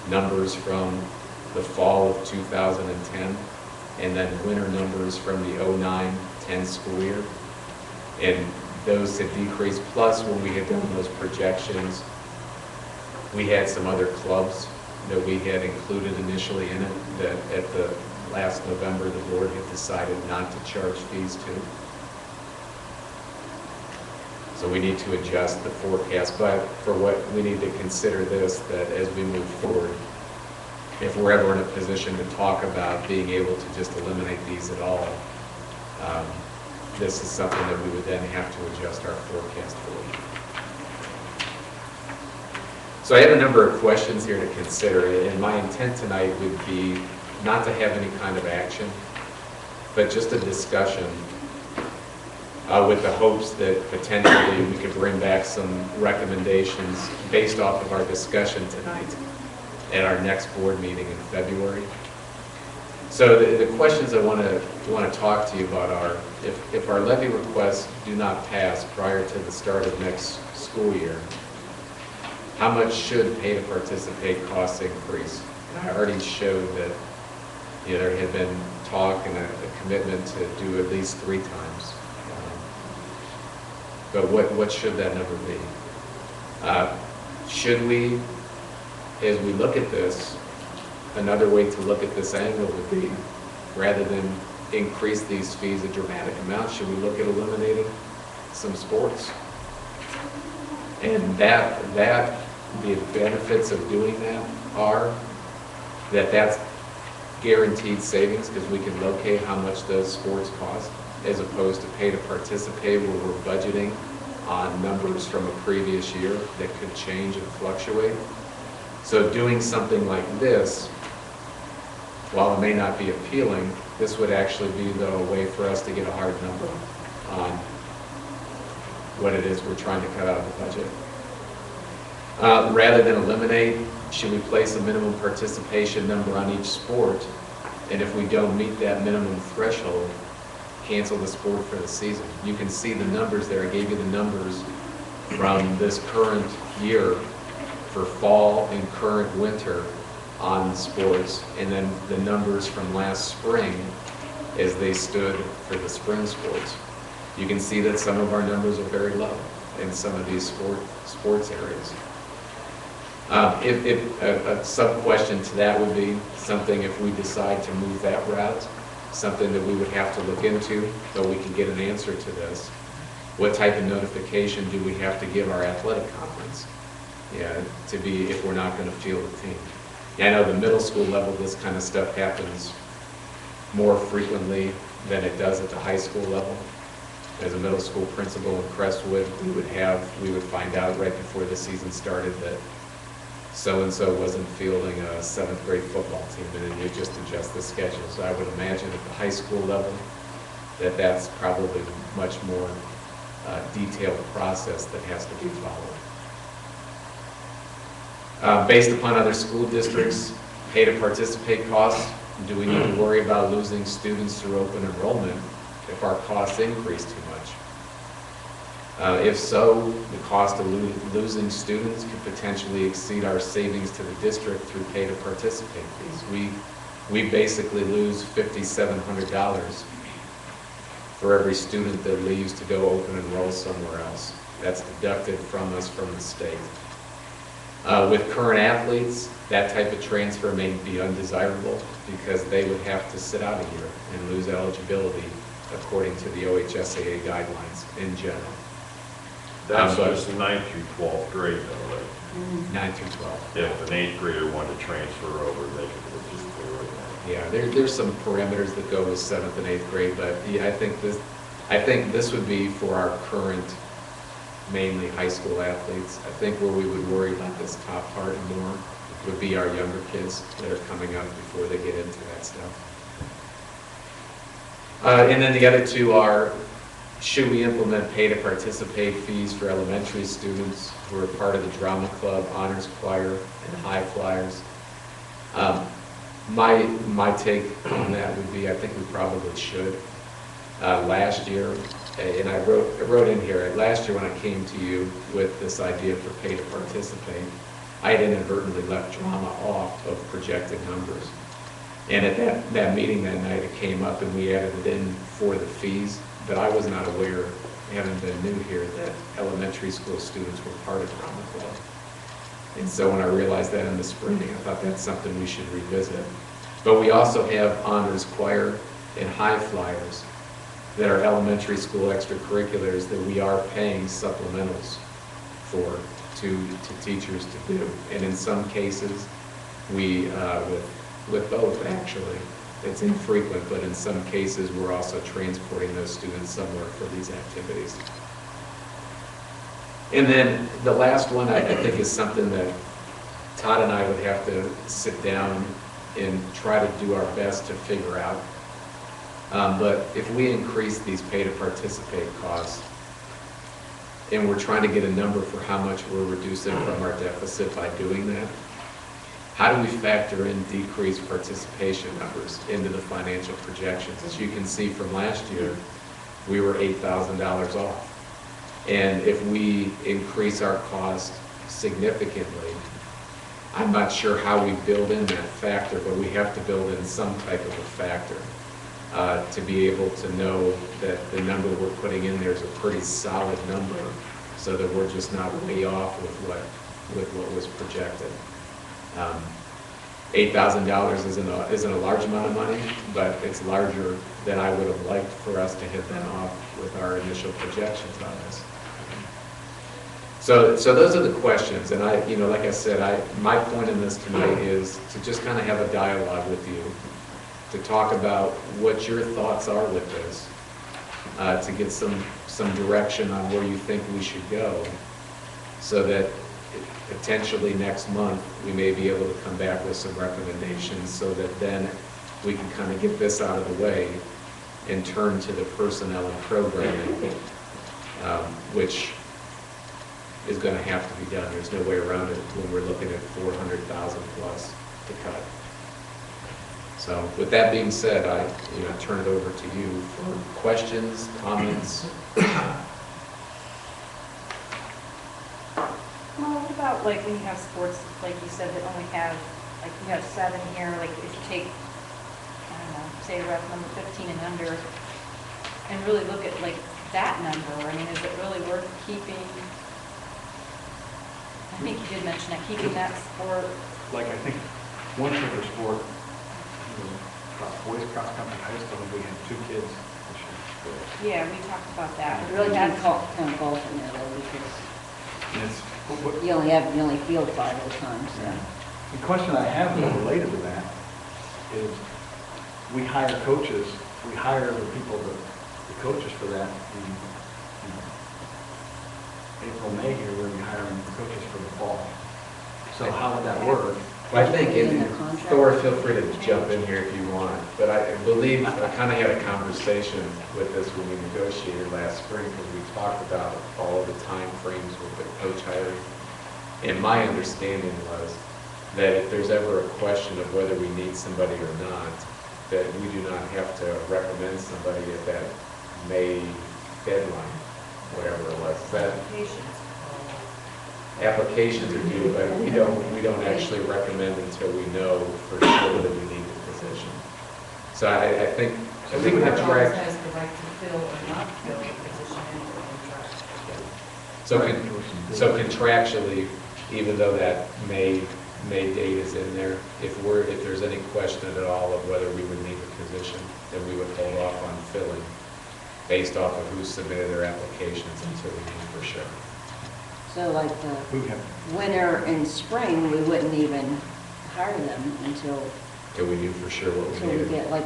numbers from the fall of 2010 and then winter numbers from the 09-10 school year. And those had decreased. Plus, when we had done those projections, we had some other clubs that we had included initially in it that at the last November, the board had decided not to charge fees to. So we need to adjust the forecast, but for what we need to consider this, that as we move forward, if we're ever in a position to talk about being able to just eliminate these at all, this is something that we would then have to adjust our forecast for. So I have a number of questions here to consider, and my intent tonight would be not to have any kind of action, but just a discussion with the hopes that potentially we could bring back some recommendations based off of our discussion tonight at our next board meeting in February. So the questions I want to talk to you about are, if our levy requests do not pass prior to the start of next school year, how much should pay to participate costs increase? And I already showed that, you know, there had been talk and a commitment to do at least 3 times. But what should that number be? Should we, as we look at this, another way to look at this angle would be, rather than increase these fees a dramatic amount, should we look at eliminating some sports? And the benefits of doing that are that's guaranteed savings because we can locate how much those sports cost, as opposed to pay to participate where we're budgeting on numbers from a previous year that could change and fluctuate. So doing something like this, while it may not be appealing, this would actually be a way for us to get a hard number on what it is we're trying to cut out of the budget. Rather than eliminate, should we place a minimum participation number on each sport? And if we don't meet that minimum threshold, cancel the sport for the season. You can see the numbers there. I gave you the numbers from this current year for fall and current winter on sports, and then the numbers from last spring as they stood for the spring sports. You can see that some of our numbers are very low in some of these sports areas. A sub-question to that would be something, if we decide to move that route, something that we would have to look into so we can get an answer to this. What type of notification do we have to give our athletic conference? Yeah, to be, if we're not going to field a team. Yeah, I know the middle school level, this kind of stuff happens more frequently than it does at the high school level. As a middle school principal in Crestwood, we would find out right before the season started that so-and-so wasn't fielding a 7th grade football team, and then you just adjust the schedule. So I would imagine at the high school level that's probably much more detailed process that has to be followed. Based upon other school districts' pay to participate costs, do we need to worry about losing students through open enrollment if our costs increase too much? If so, the cost of losing students could potentially exceed our savings to the district through pay to participate fees. We basically lose $5,700 for every student that leaves to go open enroll somewhere else. That's deducted from us from the state. With current athletes, that type of transfer may be undesirable because they would have to sit out a year and lose eligibility according to the OHSAA guidelines in general. That's But- just 9th through 12th grade though, like, 9 through 12. if an 8th grader wanted to transfer over, they could just go right now. Yeah, there's some parameters that go with 7th and 8th grade, but yeah, I think this would be for our current, mainly high school athletes. I think where we would worry about this top part more would be our younger kids that are coming up before they get into that stuff. And then the other two are, should we implement pay-to-participate fees for elementary students who are part of the drama club, honors choir, and high flyers? My take on that would be, I think we probably should. Last year, and I wrote in here, last year when I came to you with this idea for pay to participate, I had inadvertently left drama off of projected numbers. And at that meeting that night, it came up and we added it in for the fees, but I was not aware, having been new here, that elementary school students were part of drama club. And so when I realized that in the spring, I thought that's something we should revisit. But we also have honors choir and high flyers that are elementary school extracurriculars that we are paying supplementals for to teachers to do. And in some cases, we, with both actually, it's infrequent, but in some cases, we're also transporting those students somewhere for these activities. And then the last one I think is something that Todd and I would have to sit down and try to do our best to figure out. But if we increase these pay-to-participate costs, and we're trying to get a number for how much we're reducing from our deficit by doing that, how do we factor in decreased participation numbers into the financial projections? As you can see from last year, we were $8,000 off. And if we increase our cost significantly, I'm not sure how we build in that factor, but we have to build in some type of a factor to be able to know that the number we're putting in there is a pretty solid number, so that we're just not way off with what was projected. $8,000 isn't a large amount of money, but it's larger than I would have liked for us to hit that off with our initial projections on this. So those are the questions, and like I said, my point in this tonight is to just kind of have a dialogue with you, to talk about what your thoughts are with this, to get some direction on where you think we should go, so that potentially next month we may be able to come back with some recommendations, so that then we can kind of get this out of the way and turn to the personnel and programming, which is going to have to be done. There's no way around it when we're looking at 400,000 plus to cut. So with that being said, I turn it over to you for questions, comments. Well, what about like when you have sports, like you said, that only have, like you have 7 here, like if you take, I don't know, say rep number 15 and under, and really look at like that number, I mean, is it really worth keeping? I think you did mention that, keeping that sport. Like, I think one sugar sport, boys cross country high school, we had 2 kids this year. Yeah, we talked about that. We really can't count golf in there though, because And it's, you only field 5 at a time, so. the question I have related to that is, we hire coaches, we hire the people, the coaches for that in April, May here, we're going to be hiring coaches for the fall. So how would that work? I think, In the contract. Thor, feel free to jump in here if you want, but I believe, I kind of had a conversation with this when we negotiated last spring, because we talked about all of the time frames with the coach hiring. And my understanding was that if there's ever a question of whether we need somebody or not, that we do not have to recommend somebody at that May deadline, whatever it was. That applications are due, but we don't actually recommend until we know for sure that we need the position. So I think contract. Has the right to fill or not fill the position in the contract. So contractually, even though that May date is in there, if there's any question at all of whether we would need the position, then we would hold off on filling based off of who submitted their applications until we know for sure. So like We the have, winter and spring, we wouldn't even hire them until we knew for sure what we until we needed. get, like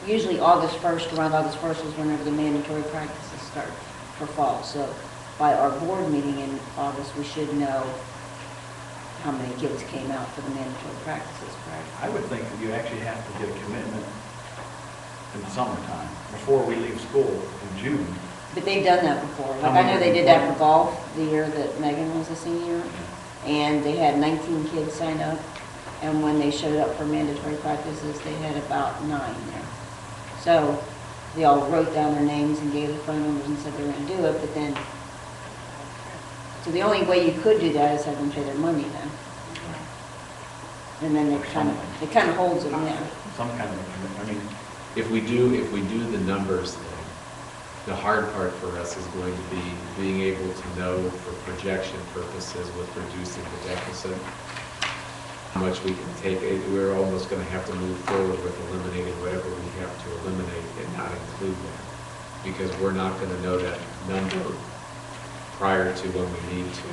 usually August 1st, around August 1st is whenever the mandatory practices start for fall. So by our board meeting in August, we should know how many kids came out for the mandatory practices, correct? I would think that you actually have to get a commitment in the summertime, before we leave school in June. But they've done that before. Like, How I many know they did before? that for golf the year that Megan was a senior, and they had 19 kids sign up, and when they showed up for mandatory practices, they had about 9 there. So they all wrote down their names and gave their phone numbers and said they were going to do it, but then, so the only way you could do that is have them pay their money then. And then it kind of holds them there. Some kind of a commitment, I mean, If we do the numbers thing, the hard part for us is going to be being able to know for projection purposes with reducing the deficit, how much we can take. We're almost going to have to move forward with eliminating whatever we have to eliminate and not include that. Because we're not going to know that number prior to when we need to.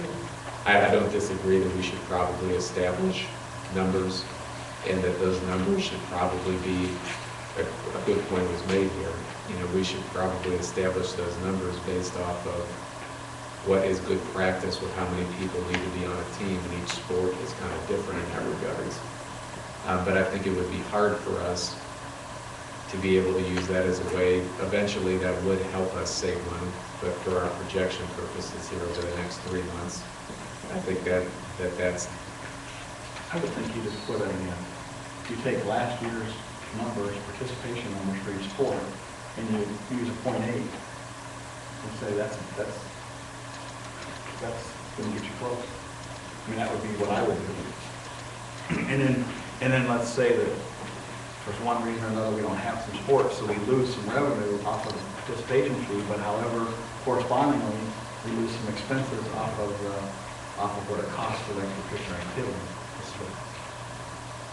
I don't disagree that we should probably establish numbers and that those numbers should probably be, a good point was made here, you know, we should probably establish those numbers based off of what is good practice with how many people need to be on a team, and each sport is kind of different in that regards. But I think it would be hard for us to be able to use that as a way, eventually that would help us save money, but for our projection purposes here over the next 3 months, I think that's, I would think you just put a, you take last year's numbers, participation numbers for each sport, and you use a .8, and say that's gonna get you close. I mean, that would be what I would do. And then let's say that for one reason or another, we don't have some sports, so we lose some revenue off of the participation fee, but however, correspondingly, we lose some expenses off of what it costs for the extracurricular activity. So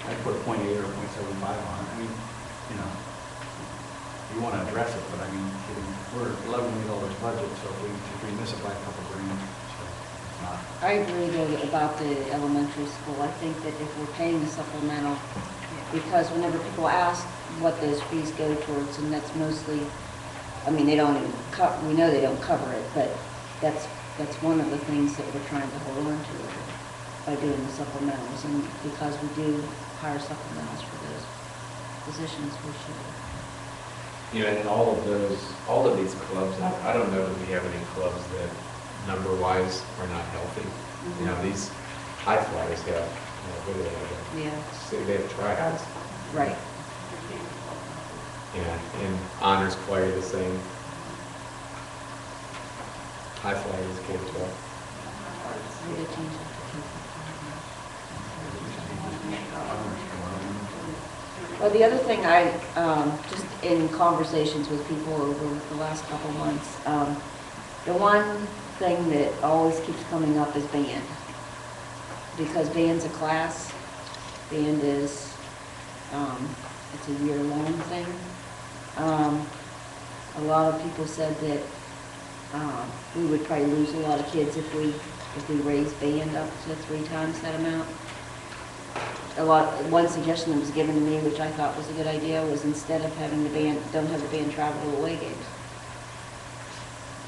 I'd put a .8 or a .75 on it. I mean, you know, you want to address it, but I mean, we're $11 million budget, so if we miss it by a couple grand, so it's not. I agree though about the elementary school. I think that if we're paying the supplemental, because whenever people ask what those fees go towards, and that's mostly, I mean, they don't even we know they don't cover it, but that's one of the things that we're trying to hold on to by doing the supplementals, and because we do hire supplementals for those positions, we should. you know, and all of these clubs, I don't know that we have any clubs that number-wise are not healthy. You know, these high flyers have, you know, what do they have? Yeah, Say they have tryouts. right. Yeah, and honors choir the same. High flyers, K-12. We did change that to K-12. Well, the other thing just in conversations with people over the last couple months, the one thing that always keeps coming up is band. Because band's a class, band is, it's a year-long thing. A lot of people said that we would probably lose a lot of kids if we raise band up to 3 times that amount. One suggestion that was given to me, which I thought was a good idea, was instead of having the band, don't have the band travel to away games.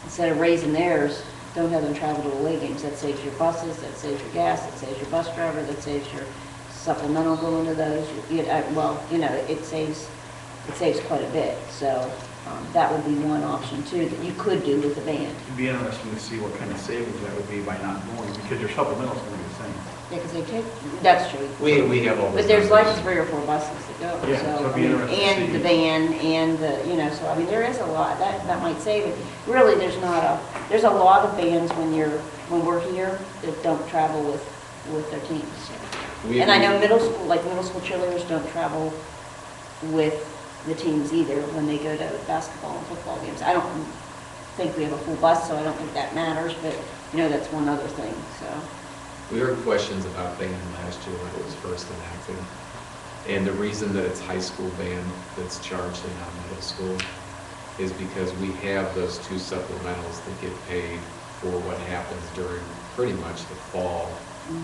Instead of raising theirs, don't have them travel to away games. That saves your buses, that saves your gas, that saves your bus driver, that saves your supplemental going to those. It saves quite a bit. So that would be one option too that you could do with the band. It'd be interesting to see what kind of savings that would be by not going, because your supplemental's going to be the same. Yeah, because they take, that's true. We have all those But there's like numbers. 3 or 4 buses that go. Yeah, so it'd be interesting to and see. the van and the, so I mean, there is a lot that might save it. Really, there's a lot of bands when we're here that don't travel with their teams. And I know middle school cheerleaders don't travel with the teams either when they go to basketball and football games. I don't think we have a full bus, so I don't think that matters, but that's one other thing, so. We heard questions about band last year when it was first enacted. And the reason that it's high school band that's charged and not middle school is because we have those 2 supplementals that get paid for what happens during pretty much the fall. Mm.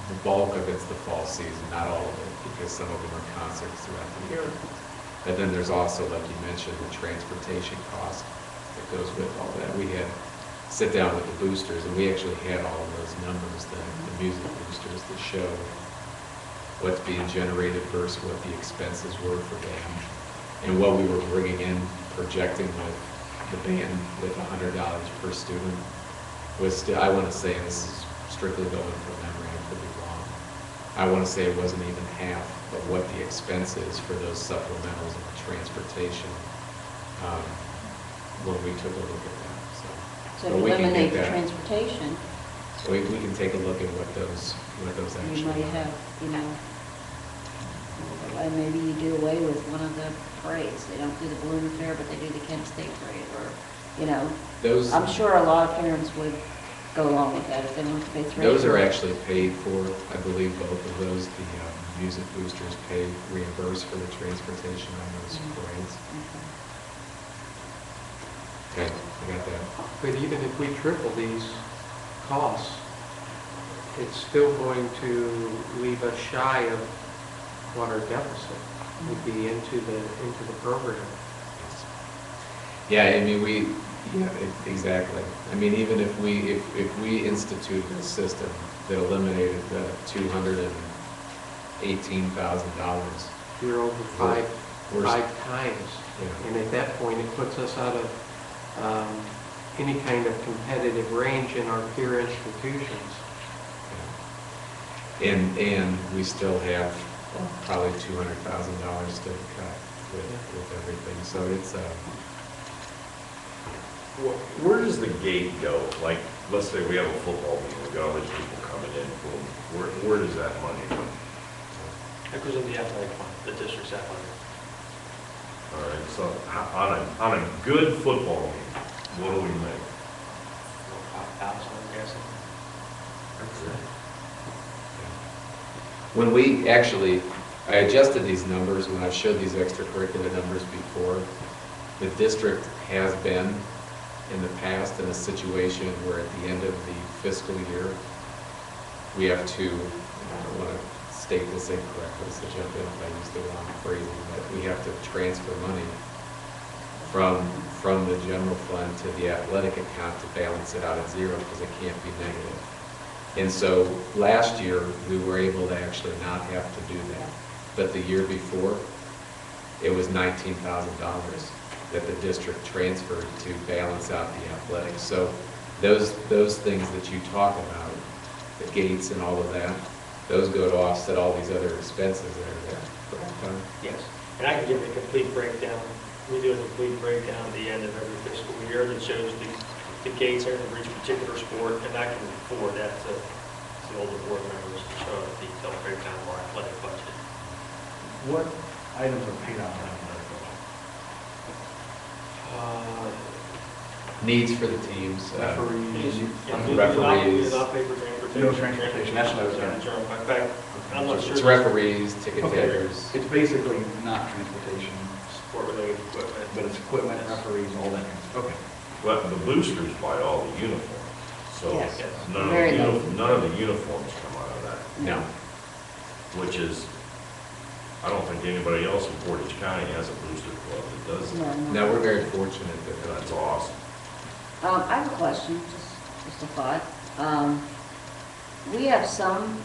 The bulk of it's the fall season, not all of it, because some of them are concerts throughout the year. And then there's also, like you mentioned, the transportation cost that goes with all that. We had sit down with the boosters, and we actually had all of those numbers, the music boosters, that show what's being generated versus what the expenses were for band, and what we were bringing in, projecting with the band with $100 per student was still, I want to say, this is strictly going from memory, I could be wrong. I want to say it wasn't even half of what the expense is for those supplementals and the transportation when we took a look at that. So But to we can eliminate get the that. transportation, We can take a look at what those actually you might are. have, you know, maybe you do away with one of the parades. They don't do the balloon fair, but they do the Kent State Parade, or, you know. Those, I'm sure a lot of parents would go along with that if they want to pay $3. those are actually paid for, I believe both of those, the music boosters pay, reimburse for the transportation on those parades. Okay, I got that. But even if we triple these costs, it's still going to leave us shy of what our deficit would be into the program. Yeah, I mean, exactly. I mean, even if we instituted a system that eliminated the $218,000. We're over five times. Yeah. And at that point, it puts us out of any kind of competitive range in our peer institutions. And we still have probably $200,000 to cut with everything, so it's Where does the gate go? Like, let's say we have a football game, we got all these people coming in, boom, where does that money go? That goes in the athletic fund, the district's athletic. All right, so on a good football game, what do we make? 5,000, I'm guessing. when we actually, I adjusted these numbers when I've showed these extracurricular numbers before. The district has been in the past in a situation where at the end of the fiscal year, we have to, I don't want to state this incorrectly, so jump in if I use the wrong phrasing, but we have to transfer money from the general fund to the athletic account to balance it out at zero because it can't be negative. And so last year, we were able to actually not have to do that. But the year before, it was $19,000 that the district transferred to balance out the athletics. So those things that you talk about, the gates and all of that, those go to offset all these other expenses that are there. Correct, Tom? Yes, and I can give you a complete breakdown. We do a complete breakdown at the end of every fiscal year that shows the gates are for each particular sport, and I can forward that to the older board members to show a detailed breakdown of our athletic budget. What items are paid out of that athletic budget? Needs for the teams. Referees. Referees. Do not pay for transportation. No transportation, that's what I was getting. In fact, I'm not sure. It's referees, ticket Okay. takers. It's basically not transportation, Sport-related equipment. but it's equipment, referees, all that kind of stuff. Okay. But the boosters buy all the uniforms, so Yes. none Very low. of the uniforms come out of that, No. which is, I don't think anybody else in Portage County has a booster club that does that. No, we're very fortunate that That's awesome. I have a question, just a thought. We have some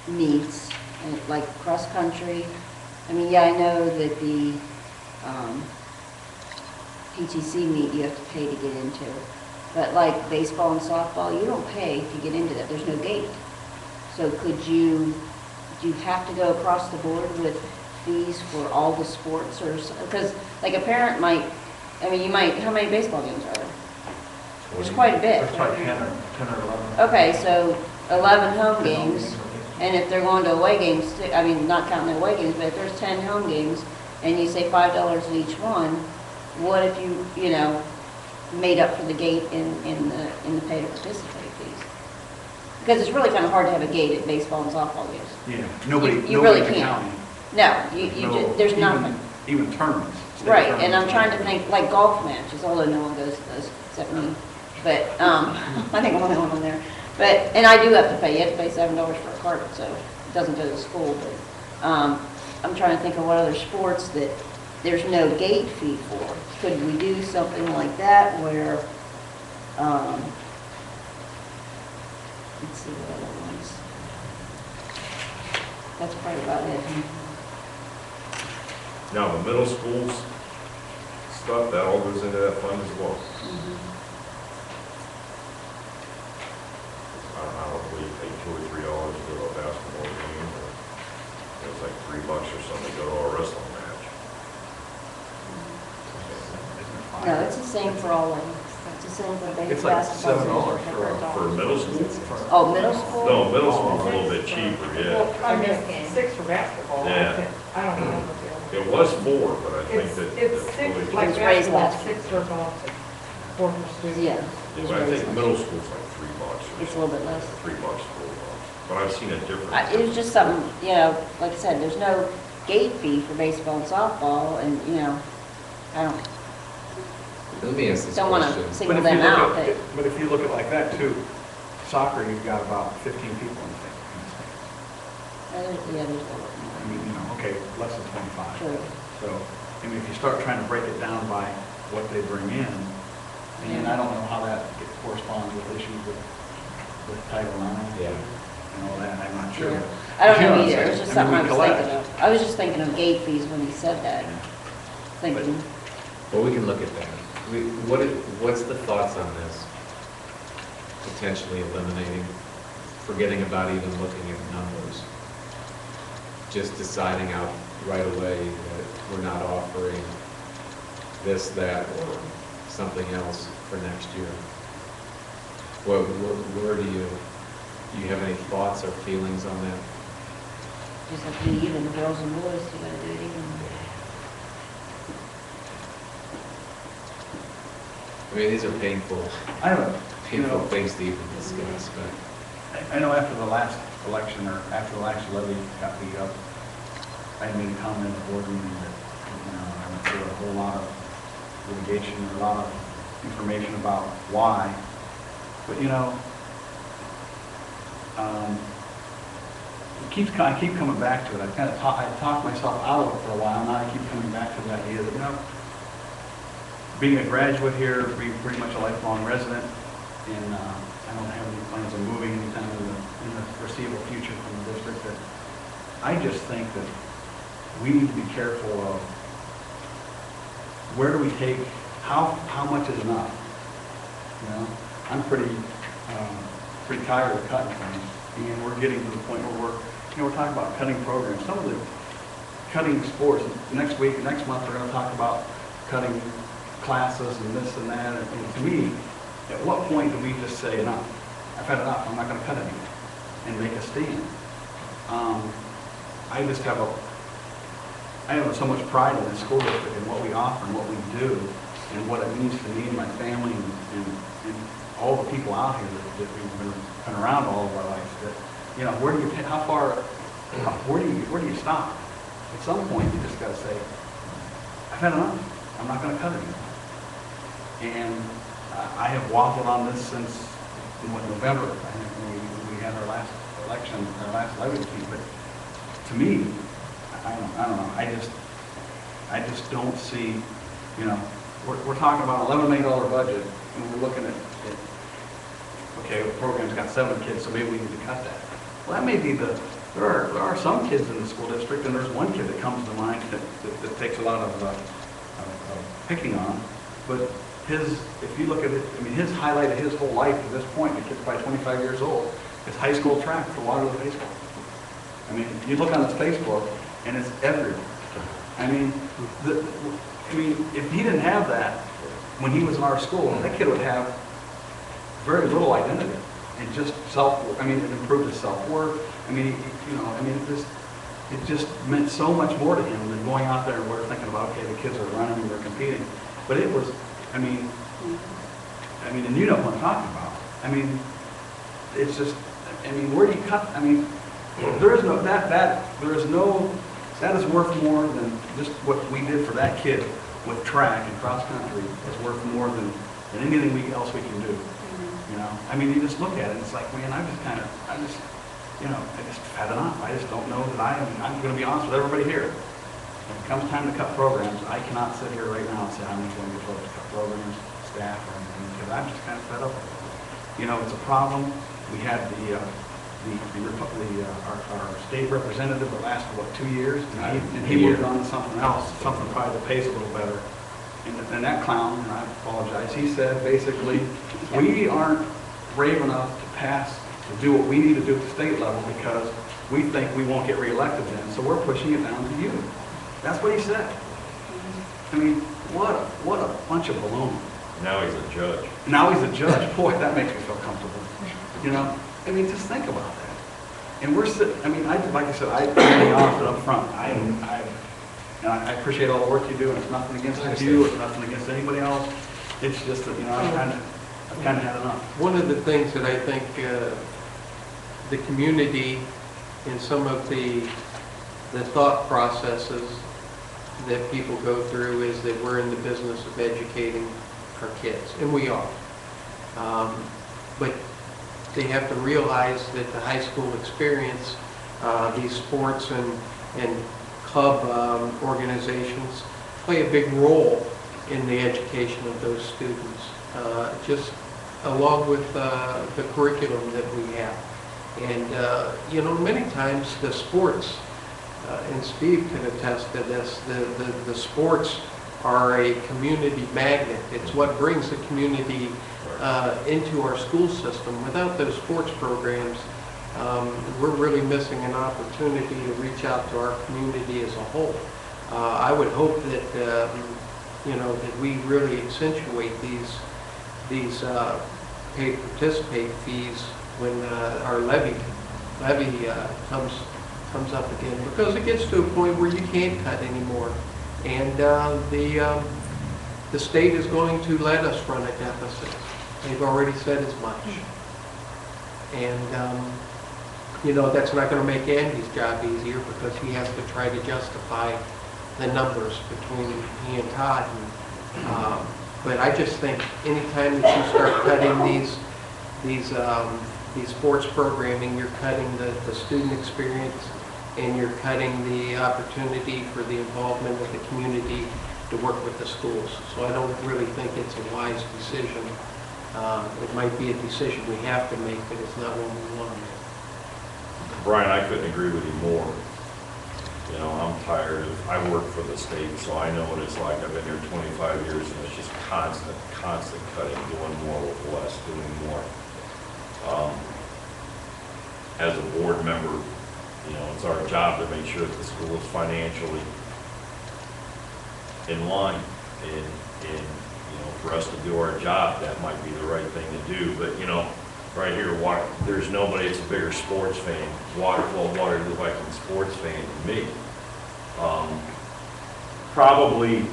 meets, like cross-country. I mean, yeah, I know that the PTC meet you have to pay to get into. But like baseball and softball, you don't pay to get into that. There's no gate. So do you have to go across the board with fees for all the sports or, because like a parent might, I mean, you might, how many baseball games are there? There's quite a bit. That's probably 10 or 11. Okay, so 11 home games, and if they're going to away games, I mean, not counting the away games, but if there's 10 home games, and you say $5 in each one, what if you know, made up for the gate in the pay to participate fees? Because it's really kind of hard to have a gate at baseball and softball games. Yeah, nobody You really in the can't. county. No, there's nothing. Even tournaments. state Right, and I'm tournaments. trying to think, like golf matches, although no one goes to those. except me. But, I think I'm the only one on there. But, and I do have to pay, you have to pay $7 for a cart, so it doesn't go to school, but, I'm trying to think of what other sports that there's no gate fee for. Could we do something like that where, let's see what other ones. That's probably about it. Now, the middle schools stuff, that all goes into that fund as well. I don't know, what do you pay, $2 or $3 to go to a basketball game, or it was like $3 or something to go to a wrestling match. No, it's the same for all of them. It's the same for It's baseball. like $7 For middle school? Oh, middle school? No, middle school's a little bit cheaper, yeah. Well, I guess 6 for basketball. Yeah. I don't know what the other. It was 4, but I think that. It's that's 6, really- like It was raised basketball, last 6 for golf, 4 for students. Yeah. Yeah, but I think middle school's like $3 or It's a little bit less. $3, $4. But I've seen a difference. It was just something, you know, like I said, there's no gate fee for baseball and softball, and, you know, I Let me ask this don't want question. to single them out, but But if you look at it like that too, soccer, you've got about 15 people in the state. yeah, there's a lot I more. mean, you know, okay, less than 25. True. So, I mean, if you start trying to break it down by what they bring in, and I don't know how that corresponds with issues with Title IX Yeah. and all that, I'm not sure. Yeah. I don't You know what I'm either, saying? it's just I something I mean, was we thinking collect. of. I was just thinking of gate fees when he said that, thinking, Well, we can look at that. What's the thoughts on this? Potentially eliminating, forgetting about even looking at numbers. Just deciding out right away that we're not offering this, that, or something else for next year. Where do you have any thoughts or feelings on that? just like be even, girls and boys, you gotta do it even. I mean, these are painful, I have a, you painful know, things to even discuss, but. I know after the last election, or after the last levy got beat up, I made a comment in the board meeting that, you know, I went through a whole lot of litigation, a lot of information about why. But, you know, I keep coming back to it. I talked myself out of it for a while, now I keep coming back to the idea that, you know, being a graduate here, being pretty much a lifelong resident, and I don't have any plans of moving anytime in the foreseeable future from the district, that I just think that we need to be careful of where do we take, how much is enough? You know, I'm pretty tired of cutting things, and we're getting to the point where we're talking about cutting programs. Some of the cutting sports, next month, we're gonna talk about cutting classes and this and that, and to me, at what point do we just say enough? I've had enough, I'm not gonna cut anymore, and make a stand. I have so much pride in the school district and what we offer and what we do, and what it means to me and my family and all the people out here that we've been around all of our lives, that, you know, where do you stop? At some point, you just gotta say, I've had enough, I'm not gonna cut anymore. And I have waffled on this since, November, I think, when we had our last election, our last levy meeting, but to me, I don't know, I just don't see, you know, we're talking about $11 million budget, and we're looking at, okay, the program's got 7 kids, so maybe we need to cut that. Well, that may be there are some kids in the school district, and there's one kid that comes to mind that takes a lot of picking on, but if you look at it, I mean, his highlight of his whole life to this point, the kid's probably 25 years old, is high school track for Waterloo High School. I mean, you look on his Facebook, and it's everywhere. I mean, if he didn't have that when he was in our school, that kid would have very little identity, and just it improved his self-worth. I mean, it just meant so much more to him than going out there and we're thinking about, okay, the kids are running and they're competing. But it was, and you know what I'm talking about. I mean, it's just, where do you cut? That is worth more than just what we did for that kid with track and cross country is worth more than and anything else we can do, you know? I mean, you just look at it, it's like, man, I just had enough. I just don't know that I'm gonna be honest with everybody here. When it comes time to cut programs, I cannot sit here right now and say how much we're gonna get to cut programs, staff, or anything, because I'm just kind of fed up with it. You know, it's a problem. We had our state representative that lasted, what, 2 years? And he moved on to something else, something probably that pays a little better. And that clown, and I apologize, he said basically, we aren't brave enough to do what we need to do at the state level because we think we won't get reelected then, so we're pushing it down to you. That's what he said. I mean, what a bunch of baloney. Now he's a judge. Now he's a judge. Boy, that makes me feel comfortable. You know, I mean, just think about that. And we're sitting, I mean, like I said, I'm being honest up front. I appreciate all the work you do, and it's nothing against you, it's nothing against anybody else. It's just that, you know, I've kind of had enough. One of the things that I think the community and some of the thought processes that people go through is that we're in the business of educating our kids, and we are. But they have to realize that the high school experience, these sports and club organizations play a big role in the education of those students, just along with the curriculum that we have. And, you know, many times the sports, and Steve can attest to this, the sports are a community magnet. It's what brings the community into our school system. Without those sports programs, we're really missing an opportunity to reach out to our community as a whole. I would hope that, you know, that we really accentuate these pay participate fees when our levy comes up again, because it gets to a point where you can't cut anymore, and the state is going to let us run a deficit. They've already said as much, and you know, that's not going to make Andy's job easier because he has to try to justify the numbers between he and Todd. And, but I just think anytime that you start cutting these sports programming, you're cutting the student experience, and you're cutting the opportunity for the involvement of the community to work with the schools. So I don't really think it's a wise decision. It might be a decision we have to make, but it's not one we want to make. Brian, I couldn't agree with you more. You know, I'm tired of, I work for the state, so I know what it's like. I've been here 25 years, and it's just constant cutting, doing more with less, doing more. As a board member, you know, it's our job to make sure that the school is financially in line, and you know, for us to do our job, that might be the right thing to do. But you know, right here, there's nobody that's a bigger sports fan, Waterloo Vikings sports fan than me. Probably,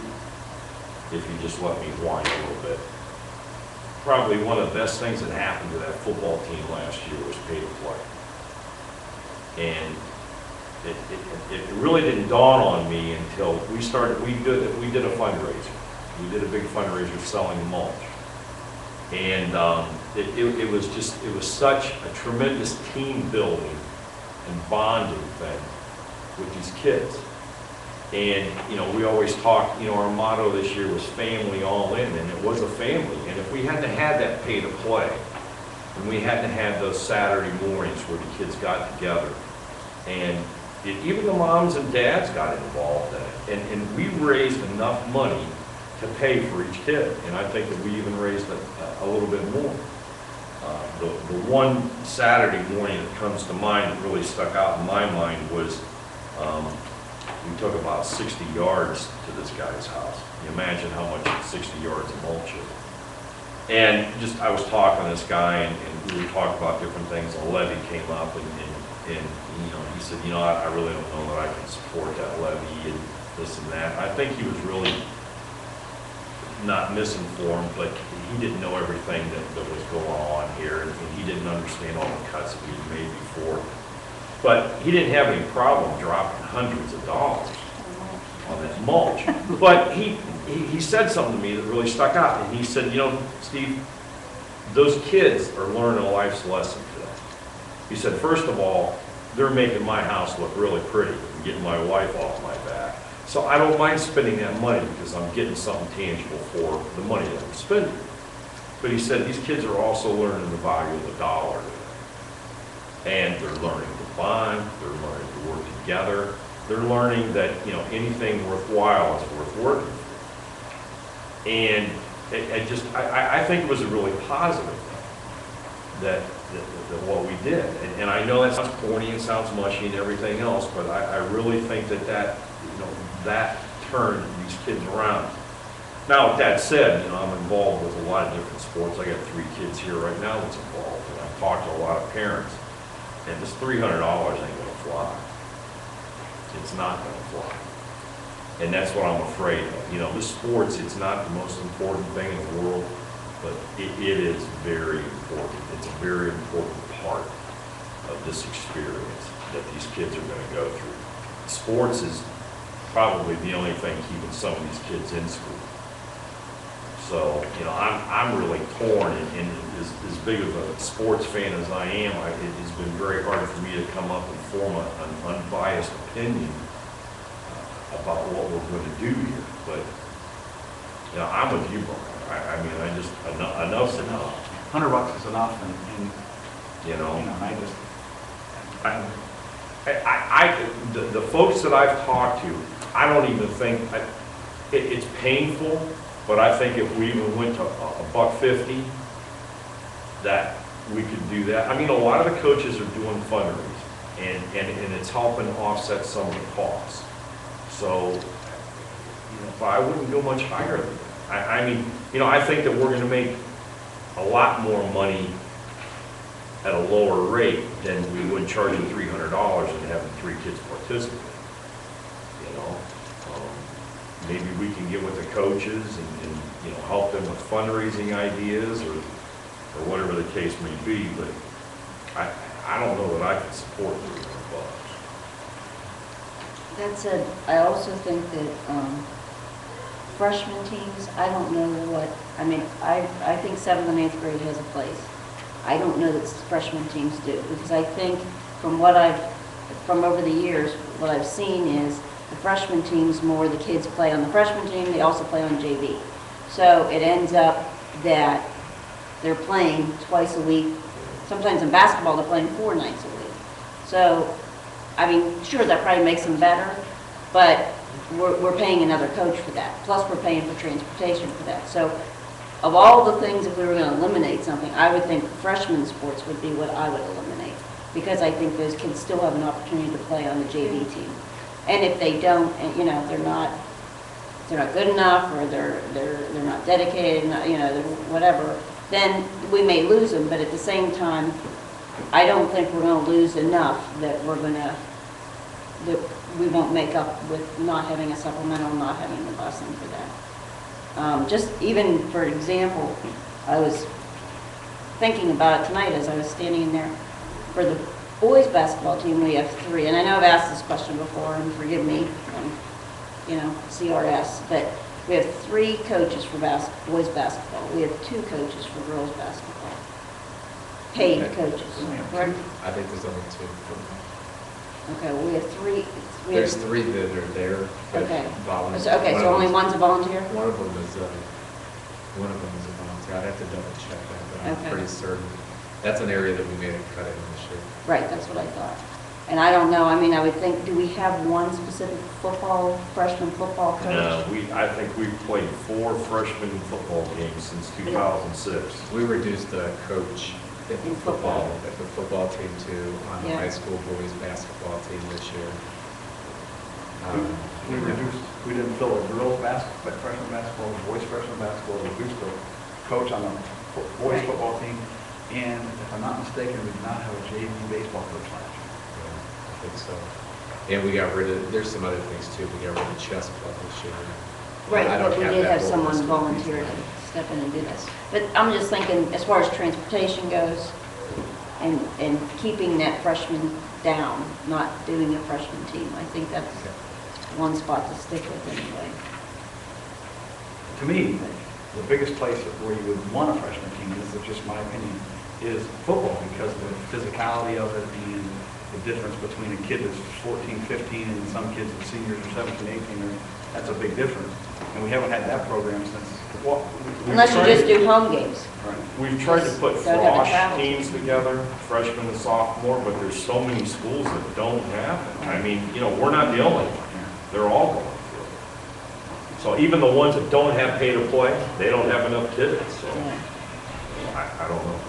if you just let me whine a little bit, probably one of the best things that happened to that football team last year was pay to play. And it really didn't dawn on me until we did a fundraiser. We did a big fundraiser selling mulch. And it was such a tremendous team building and bonding thing with these kids. And, you know, we always talk, you know, our motto this year was family all in, and it was a family. And if we had to have that pay to play, and we had to have those Saturday mornings where the kids got together, and even the moms and dads got involved in it, and we raised enough money to pay for each kid, and I think that we even raised a little bit more. The one Saturday morning that comes to mind that really stuck out in my mind was we took about 60 yards to this guy's house. You imagine how much 60 yards of mulch is. And just, I was talking to this guy, and we were talking about different things. A levy came up, and you know, he said, you know, I really don't know that I can support that levy and this and that. I think he was really not misinformed, but he didn't know everything that was going on here, and he didn't understand all the cuts that we'd made before. But he didn't have any problem dropping hundreds of dollars on that mulch. But he said something to me that really stuck out. And he said, you know, Steve, those kids are learning a life's lesson today. He said, first of all, they're making my house look really pretty and getting my wife off my back. So I don't mind spending that money because I'm getting something tangible for the money that I'm spending. But he said these kids are also learning the value of the dollar today. And they're learning to bond, they're learning to work together, they're learning that, you know, anything worthwhile is worth working for. And I think it was a really positive thing that what we did. And I know that sounds corny and sounds mushy and everything else, but I really think that you know, that turned these kids around. Now, with that said, you know, I'm involved with a lot of different sports. I got 3 kids here right now that's involved, and I've talked to a lot of parents, and this $300 ain't gonna fly. It's not gonna fly. And that's what I'm afraid of. You know, this sports, it's not the most important thing in the world, but it is very important. It's a very important part of this experience that these kids are gonna go through. Sports is probably the only thing keeping some of these kids in school. So, you know, I'm really torn, and as big of a sports fan as I am, it has been very hard for me to come up and form an unbiased opinion about what we're going to do here. But, you know, I'm with you, Brian. I mean, I just, enough's enough. $100 is enough, and You know, I just, the folks that I've talked to, I don't even think, it's painful, but I think if we even went to $150, that we could do that. I mean, a lot of the coaches are doing fundraising, and it's helping offset some of the costs. So, you know, but I wouldn't go much higher than that. I mean, you know, I think that we're gonna make a lot more money at a lower rate than we would charging $300 and having 3 kids participate. You know, maybe we can get with the coaches and you know, help them with fundraising ideas or whatever the case may be, but I don't know that I can support $300. That said, I also think that freshman teams, I don't know what, I mean, I think 7th and 8th grade has a place. I don't know that freshman teams do, because I think from over the years, what I've seen is the freshman teams more, the kids play on the freshman team, they also play on JV. So it ends up that they're playing twice a week. Sometimes in basketball, they're playing 4 nights a week. So, I mean, sure, that probably makes them better, but we're paying another coach for that. Plus, we're paying for transportation for that. So, of all the things, if we were going to eliminate something, I would think freshman sports would be what I would eliminate, because I think those kids still have an opportunity to play on the JV team. And if they don't, and you know, they're not good enough, or they're not dedicated, you know, whatever, then we may lose them. But at the same time, I don't think we're going to lose enough that that we won't make up with not having a supplemental, not having the busing for that. Just even for example, I was thinking about it tonight as I was standing in there. For the boys basketball team, we have 3, and I know I've asked this question before, and forgive me, you know, CRS, but we have 3 coaches for boys basketball. We have 2 coaches for girls basketball. Paid coaches, correct? I think there's only 2. Okay, well, we have 3. There's 3 that are there, but Okay. volunteer. Okay, so only one's a volunteer? One of them is a volunteer. I'd have to double check that, but I'm Okay. pretty certain. That's an area that we made a cut in this year. Right, that's what I thought. And I don't know, I mean, I would think, do we have one specific freshman football coach? No, I think we've played 4 freshman football games since 2006. We reduced the coach In in football. football, at the football team too, on the Yeah. high school boys basketball team this year. we didn't fill a girls basketball, freshman basketball, boys freshman basketball, we reduced the coach on the boys football team, and if I'm not mistaken, we did not have a JV baseball coach last year. Yeah, I think so. And we got rid of, there's some other things too, we got rid of chess club this year. Right, I don't but we have did that have whole someone list of volunteer things. to step in and do this. But I'm just thinking, as far as transportation goes, and keeping that freshman down, not doing a freshman team, I think that's one spot to stick with anyway. to me, the biggest place where you would want a freshman team, this is just my opinion, is football because of the physicality of it and the difference between a kid that's 14, 15 and some kids that seniors are 17, 18. That's a big difference. And we haven't had that program since. Well, Unless you just do home games. Right. We've tried to put Don't have a frosh travel. teams together, freshman and sophomore, but there's so many schools that don't have it. I mean, you know, we're not the only one. They're all going through it. So even the ones that don't have pay to play, they don't have enough kids, so I don't know.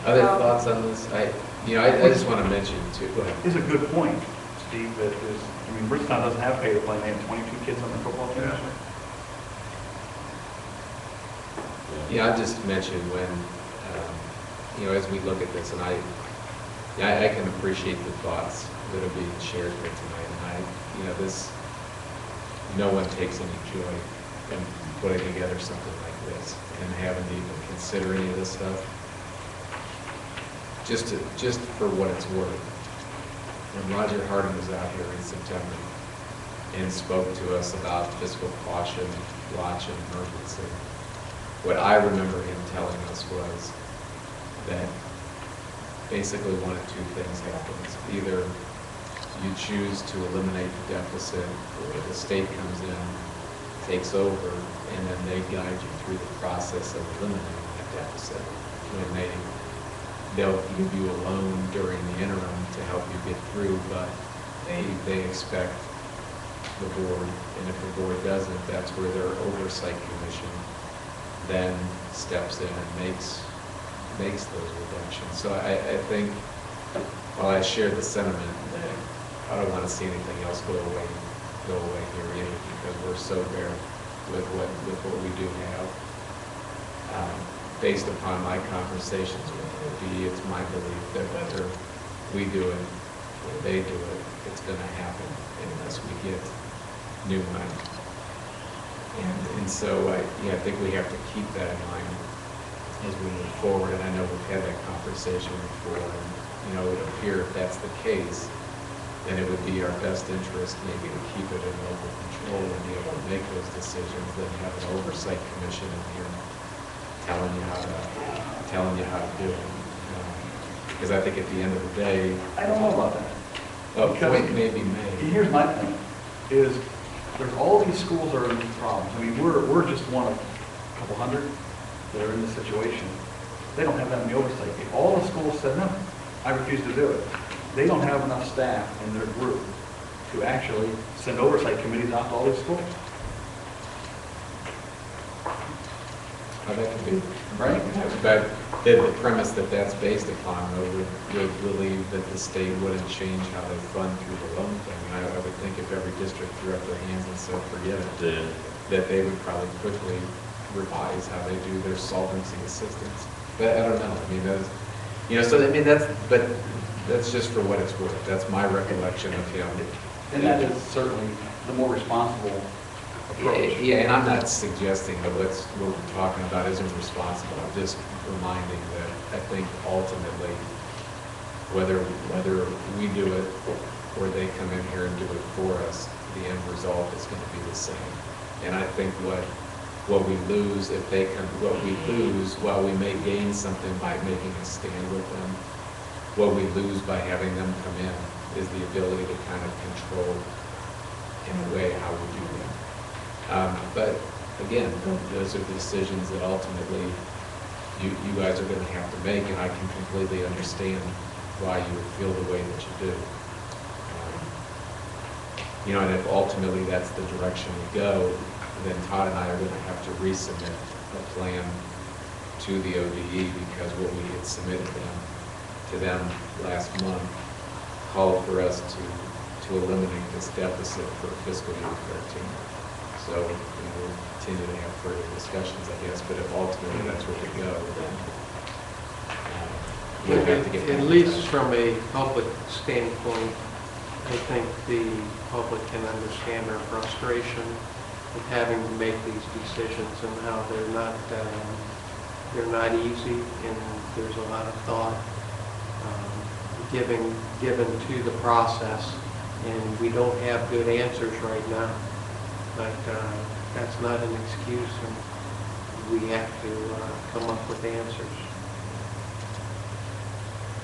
Other thoughts on this? I just want to mention too, go ahead. It's a good point, Steve, that is, I mean, Bridgetown doesn't have pay to play, they have 22 kids on the football team. Yeah. Yeah, I just mentioned when, as we look at this, and I can appreciate the thoughts that are being shared here tonight, and no one takes any joy in putting together something like this and having to even consider any of this stuff. Just for what it's worth, when Roger Harding was out here in September and spoke to us about fiscal caution, watch, and emergency, what I remember him telling us was that basically one of two things happens. Either you choose to eliminate the deficit, or the state comes in, takes over, and then they guide you through the process of eliminating that deficit. When they'll give you a loan during the interim to help you get through, but they expect the board, and if the board doesn't, that's where their oversight commission then steps in and makes those reductions. So I think, while I share the sentiment that I don't want to see anything else go away here either, because we're so bare with what we do have. Based upon my conversations with OD, it's my belief that whether we do it or they do it, it's going to happen unless we get new money. And so I think we have to keep that in mind as we move forward. And I know we've had that conversation before, and it would appear if that's the case, then it would be our best interest maybe to keep it in local control and be able to make those decisions, than have an oversight commission in here telling you how to do it. Because I think at the end of the day, I don't know about that. a Because point may be made. Here's my point, is there's all these schools that are in these problems. I mean, we're just one of a couple hundred that are in this situation. They don't have that many oversight. If all the schools said, no, I refuse to do it, they don't have enough staff in their group to actually send oversight committees out to all these schools. That could be. Right. But the premise that that's based upon, though, would believe that the state wouldn't change how they fund through the loan thing. I would think if every district threw up their hands and said, forget it, that they would probably quickly revise how they do their solvency assistance. But I don't know. I mean, that's just for what it's worth. That's my recollection of him. And that is certainly the more responsible approach. Yeah, and I'm not suggesting that what we're talking about isn't responsible. I'm just reminding that I think ultimately, whether we do it or they come in here and do it for us, the end result is going to be the same. And I think what we lose if they come, what we lose, while we may gain something by making a stand with them, what we lose by having them come in is the ability to kind of control in a way how we do that. But again, those are decisions that ultimately you guys are going to have to make, and I can completely understand why you would feel the way that you do. And if ultimately that's the direction we go, then Todd and I are going to have to resubmit a plan to the ODE, because what we had submitted to them last month called for us to eliminate this deficit for fiscal year 13. So we'll continue to have further discussions, I guess, but if ultimately that's where we go, then we'll have to get back At to least that. from a public standpoint, I think the public can understand our frustration with having to make these decisions and how they're not easy, and there's a lot of thought given to the process, and we don't have good answers right now. But that's not an excuse, and we have to come up with answers.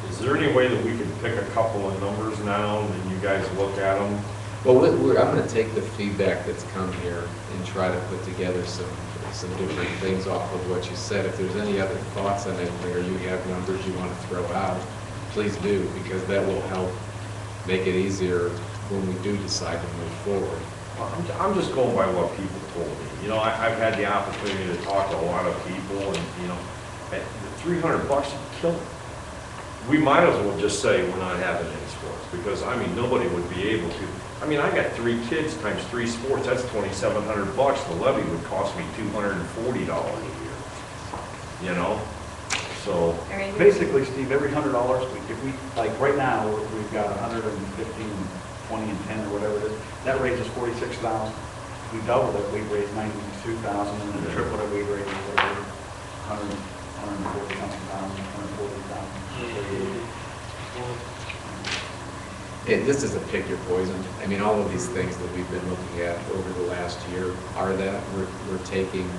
Is there any way that we could pick a couple of numbers now, and you guys look at them? Well, I'm going to take the feedback that's come here and try to put together some different things off of what you said. If there's any other thoughts on anything, or you have numbers you want to throw out, please do, because that will help make it easier when we do decide to move forward. I'm just going by what people told me. You know, I've had the opportunity to talk to a lot of people, and, you know, at $300 would kill it. We might as well just say we're not having any sports, because, I mean, nobody would be able to. I mean, I got 3 kids times 3 sports, that's $2,700. The levy would cost me $240 a year, you know? So, Basically, Steve, every $100, if we, like, right now, we've got 115, 20, and 10, or whatever it is, that raises 46,000. If we doubled it, we'd raise 92,000, and then triple it, we'd raise whatever, 140 something thousand, 140,000. This is a pick your poison. I mean, all of these things that we've been looking at over the last year are that we're taking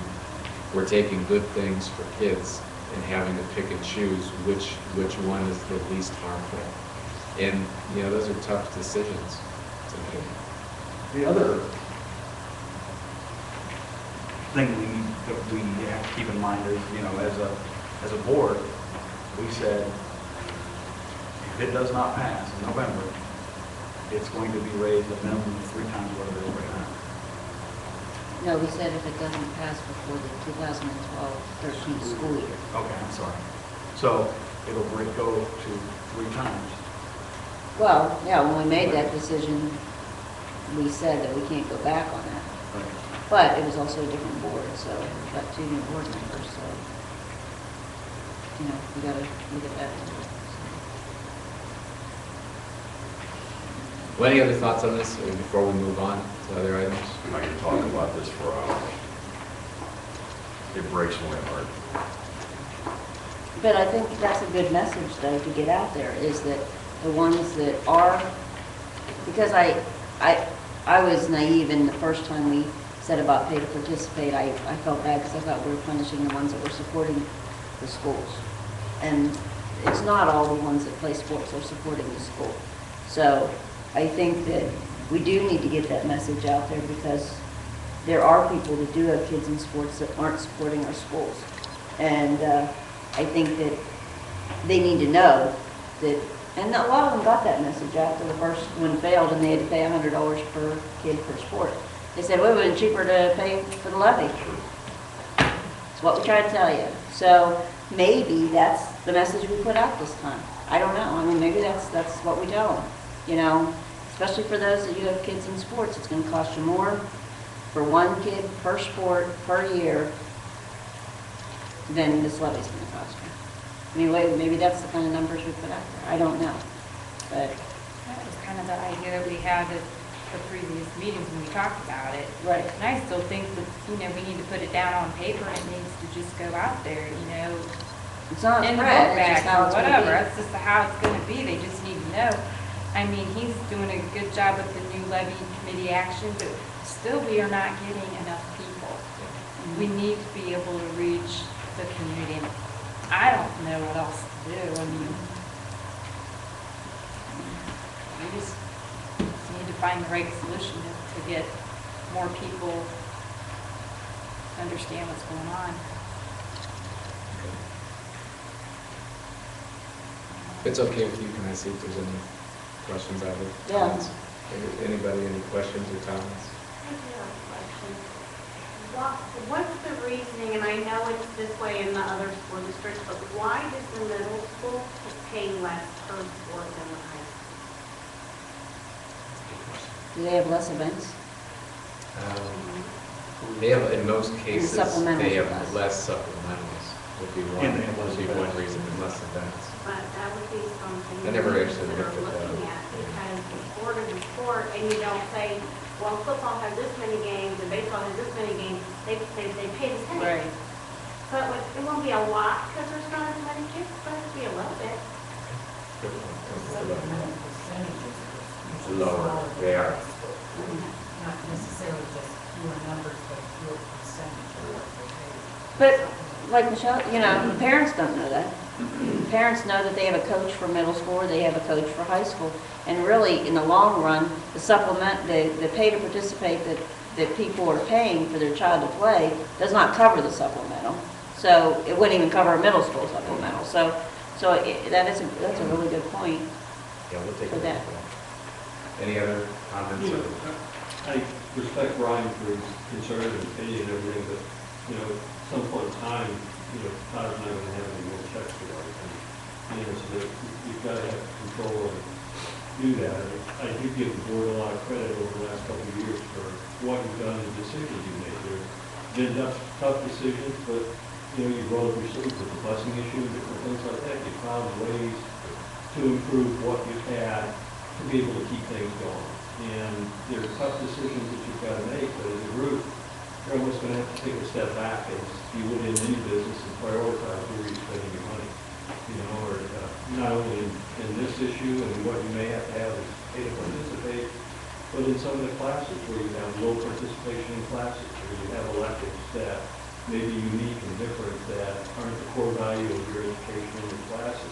good things for kids and having to pick and choose which one is the least harmful. And, you know, those are tough decisions to make. The other thing that we have to keep in mind is, you know, as a board, we said, if it does not pass in November, it's going to be raised a minimum of 3 times what it is right now. No, we said if it doesn't pass before the 2012-13 school year. Okay, I'm sorry. So it'll go to 3 times. Well, yeah, when we made that decision, we said that we can't go back on that. Right. But it was also a different board, so we've got 2 new board members, so, you know, we gotta look at that. Well, any other thoughts on this before we move on to other items? I can talk about this for hours. It breaks my heart. But I think that's a good message, though, to get out there, is that the ones that are, because I was naive, and the first time we said about pay to participate, I felt bad because I thought we were punishing the ones that were supporting the schools. And it's not all the ones that play sports are supporting the school. So I think that we do need to get that message out there, because there are people that do have kids in sports that aren't supporting our schools. And I think that they need to know that, and a lot of them got that message after the first one failed and they had to pay $100 per kid per sport. They said, well, it would have been cheaper to pay for the levy. It's what we try to tell you. So maybe that's the message we put out this time. I don't know. I mean, maybe that's what we tell them. You know, especially for those that you have kids in sports, it's going to cost you more for 1 kid per sport per year than this levy's going to cost you. Anyway, maybe that's the kind of numbers we put out there. I don't know. But That was kind of the idea that we had at the previous meetings when we talked about it. right. And I still think that, you know, we need to put it down on paper and it needs to just go out there, you know, It's not a in the threat, book it's just bag how or it's gonna whatever. be. That's just how it's going to be. They just need to know. I mean, he's doing a good job with the new levy committee action, but still we are not getting enough people. We need to be able to reach the community. And I don't know what else to do. I mean, we just need to find the right solution to get more people to understand what's going on. If it's okay with you, can I see if there's any questions out there? Yeah. Comments? Anybody, any questions or comments? I do have a question. What's the reasoning, and I know it's this way in the other school districts, but why does the middle school pay less per sport than the high school? Do they have less events? They have, in most cases, supplementals they are have less supplementals, would be And they have one, less would be one events. reason, and less events. But that would be something I never you actually consider looked at that. looking at, because the sport is a sport, and you don't say, well, football has this many games, and baseball has this many games, they pay the same. Right. So it won't be a lot, because there's not as many kids, but it'll be a little bit. Supplemental percentages. Lower, they are. Not necessarily just fewer numbers, but do a percentage of what they pay. But, like Michelle, the parents don't know that. Parents know that they have a coach for middle school, or they have a coach for high school. And really, in the long run, the supplement, the pay to participate that people are paying for their child to play does not cover the supplemental. So it wouldn't even cover a middle school supplemental. That's a really good point. Yeah, we'll take For that. Any other comments? or- I respect Brian for his concern and opinion and everything, but, at some point in time, Todd's not gonna have any more checks to write. And, so that you've gotta have control and do that. And I do give the board a lot of credit over the last couple of years for what you've done and the decisions you've made. There's been tough decisions, but, you roll up your sleeves with the busing issue and different things like that. You found ways to improve what you've had to be able to keep things going. And there are tough decisions that you've got to make, but as a group, you're almost going to have to take a step back as you would in any business and prioritize where you're spending your money. Or not only in this issue and what you may have to have is pay to participate, but in some of the classes where you have low participation in classes, where you have electives that may be unique and different that aren't the core value of your education in your classes.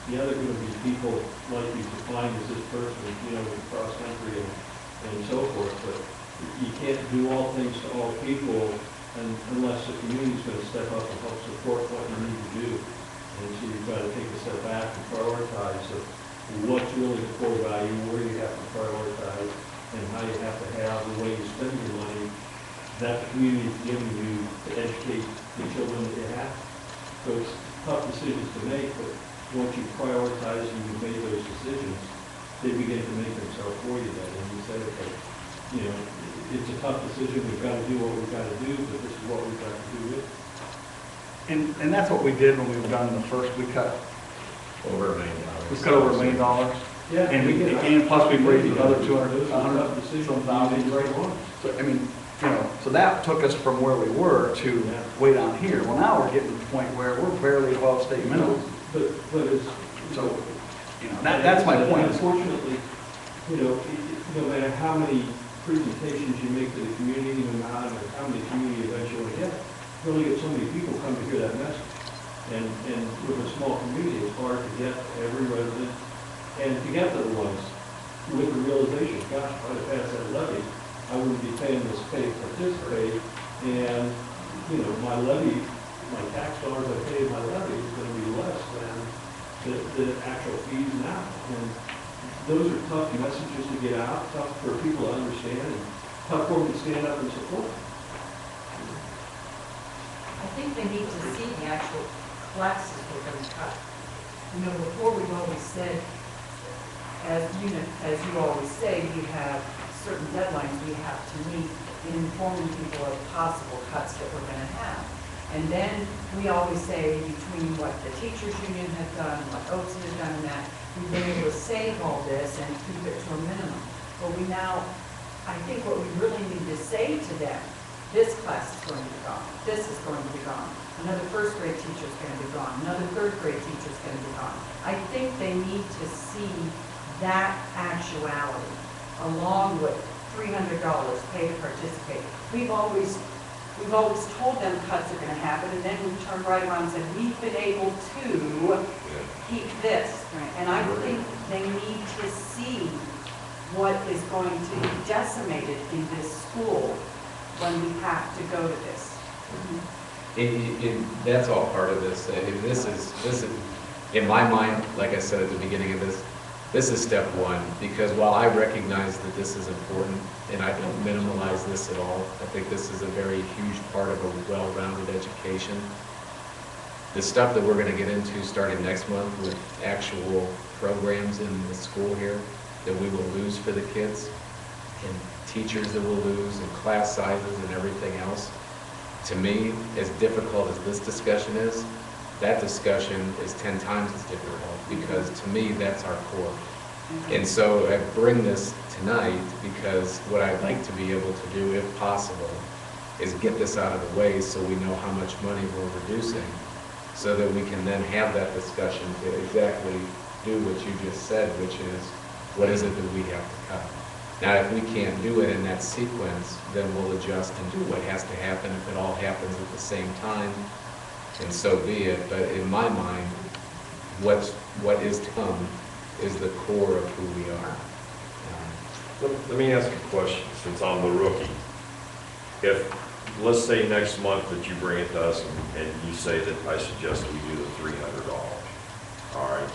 Yeah, there are going to be people like you defined as this person, with cross country and so forth, but you can't do all things to all people unless the community's going to step up and help support what you need to do. And so you've got to take a step back and prioritize of what's really the core value, where you have to prioritize, and how you have to have the way you spend your money that the community is giving you to educate the children that you have. So it's tough decisions to make, but once you prioritize and you've made those decisions, they begin to make themselves for you then. And you say, okay, it's a tough decision, we've got to do what we've got to do, but this is what we've got to do with it. And that's what we did when we were done the first, we cut Over $1 million. We cut over $1 million. Yeah. And plus we raised another 200, Those are tough decisions. some thousand. You made the right one. So, so that took us from where we were to way down here. Well, now we're getting to the point where we're barely above state minimum. But it's, So, that's my point. Unfortunately, no matter how many presentations you make to the community, no matter how many community events you want to get, you only get so many people come to hear that message. And with a small community, it's hard to get every resident and to get to the ones with the realization, gosh, if I'd have passed that levy, I wouldn't be paying this pay to participate. And, my levy, my tax dollars I pay in my levy is going to be less than the actual fees now. And those are tough messages to get out, tough for people to understand, and tough for them to stand up and support. I think they need to see the actual classes we're going to cut. Before we've always said, as you always say, we have certain deadlines we have to meet in informing people of possible cuts that we're going to have. And then we always say between what the teachers union has done, what OTSA has done, and that we've been able to save all this and keep it to a minimum. But I think what we really need to say to them, this class is going to be gone, this is going to be gone, another first grade teacher is going to be gone, another third grade teacher is going to be gone. I think they need to see that actuality along with $300 pay to participate. We've always told them cuts are going to happen, and then we turned right around and said, we've been able to keep this. And I think they need to see what is going to be decimated in this school when we have to go to this. That's all part of this. This is, in my mind, like I said at the beginning of this is step one, because while I recognize that this is important, and I don't minimalize this at all, I think this is a very huge part of a well-rounded education. The stuff that we're going to get into starting next month with actual programs in the school here that we will lose for the kids, and teachers that we'll lose, and class sizes and everything else, to me, as difficult as this discussion is, that discussion is 10 times as difficult, because to me, that's our core. And so I bring this tonight because what I'd like to be able to do, if possible, is get this out of the way so we know how much money we're reducing, so that we can then have that discussion to exactly do what you just said, which is, what is it that we have to cut? Now, if we can't do it in that sequence, then we'll adjust and do what has to happen. If it all happens at the same time, and so be it. But in my mind, what is to come is the core of who we are. Let me ask a question, since I'm the rookie. If, let's say next month that you bring it to us and you say that I suggest we do the $300, all right?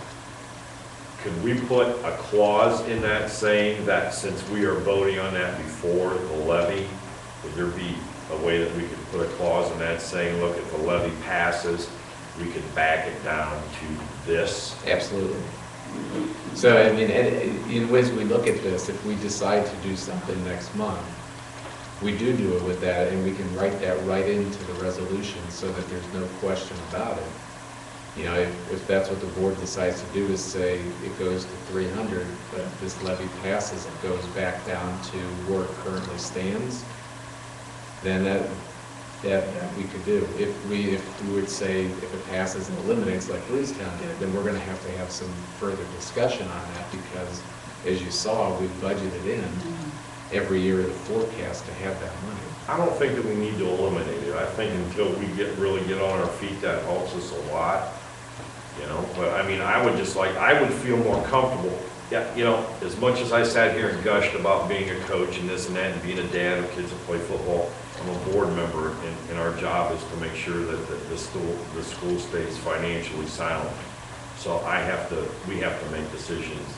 Could we put a clause in that saying that since we are voting on that before the levy, would there be a way that we could put a clause in that saying, look, if the levy passes, we can back it down to this? Absolutely. So, I mean, as we look at this, if we decide to do something next month, we do it with that, and we can write that right into the resolution so that there's no question about it. You know, if that's what the board decides to do, is say it goes to 300, but if this levy passes, it goes back down to where it currently stands, then that we could do. If we would say if it passes and eliminates like Leestown did, then we're going to have some further discussion on that, because as you saw, we've budgeted in every year of the forecast to have that money. I don't think that we need to eliminate it. I think until we really get on our feet, that helps us a lot, you know? But I mean, I would feel more comfortable. Yeah, you know, as much as I sat here and gushed about being a coach and this and that, and being a dad of kids that play football, I'm a board member, and our job is to make sure that the school stays financially sound. So we have to make decisions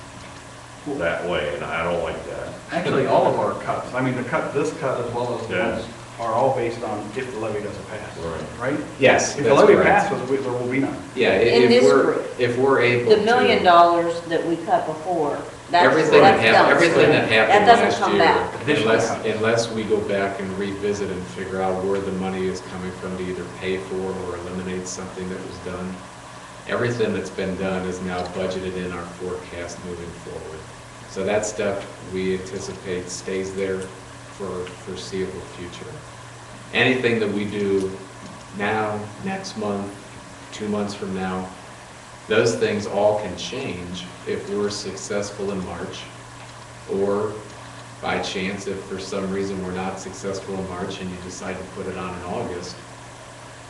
that way, and I don't like that. Actually, all of our cuts, I mean, this cut as well as the Yeah. ones, are all based on if the levy doesn't pass, Right. right? Yes, If the that's levy correct. passes, there will be none. Yeah, In this group, if we're able the to. $1 million that we cut before, that's Everything that done. everything that happened That doesn't last come year, back. unless we go back and revisit and figure out where the money is coming from to either pay for or eliminate something that was done, everything that's been done is now budgeted in our forecast moving forward. So that stuff we anticipate stays there for foreseeable future. Anything that we do now, next month, 2 months from now, those things all can change if we're successful in March, or by chance, if for some reason we're not successful in March and you decide to put it on in August,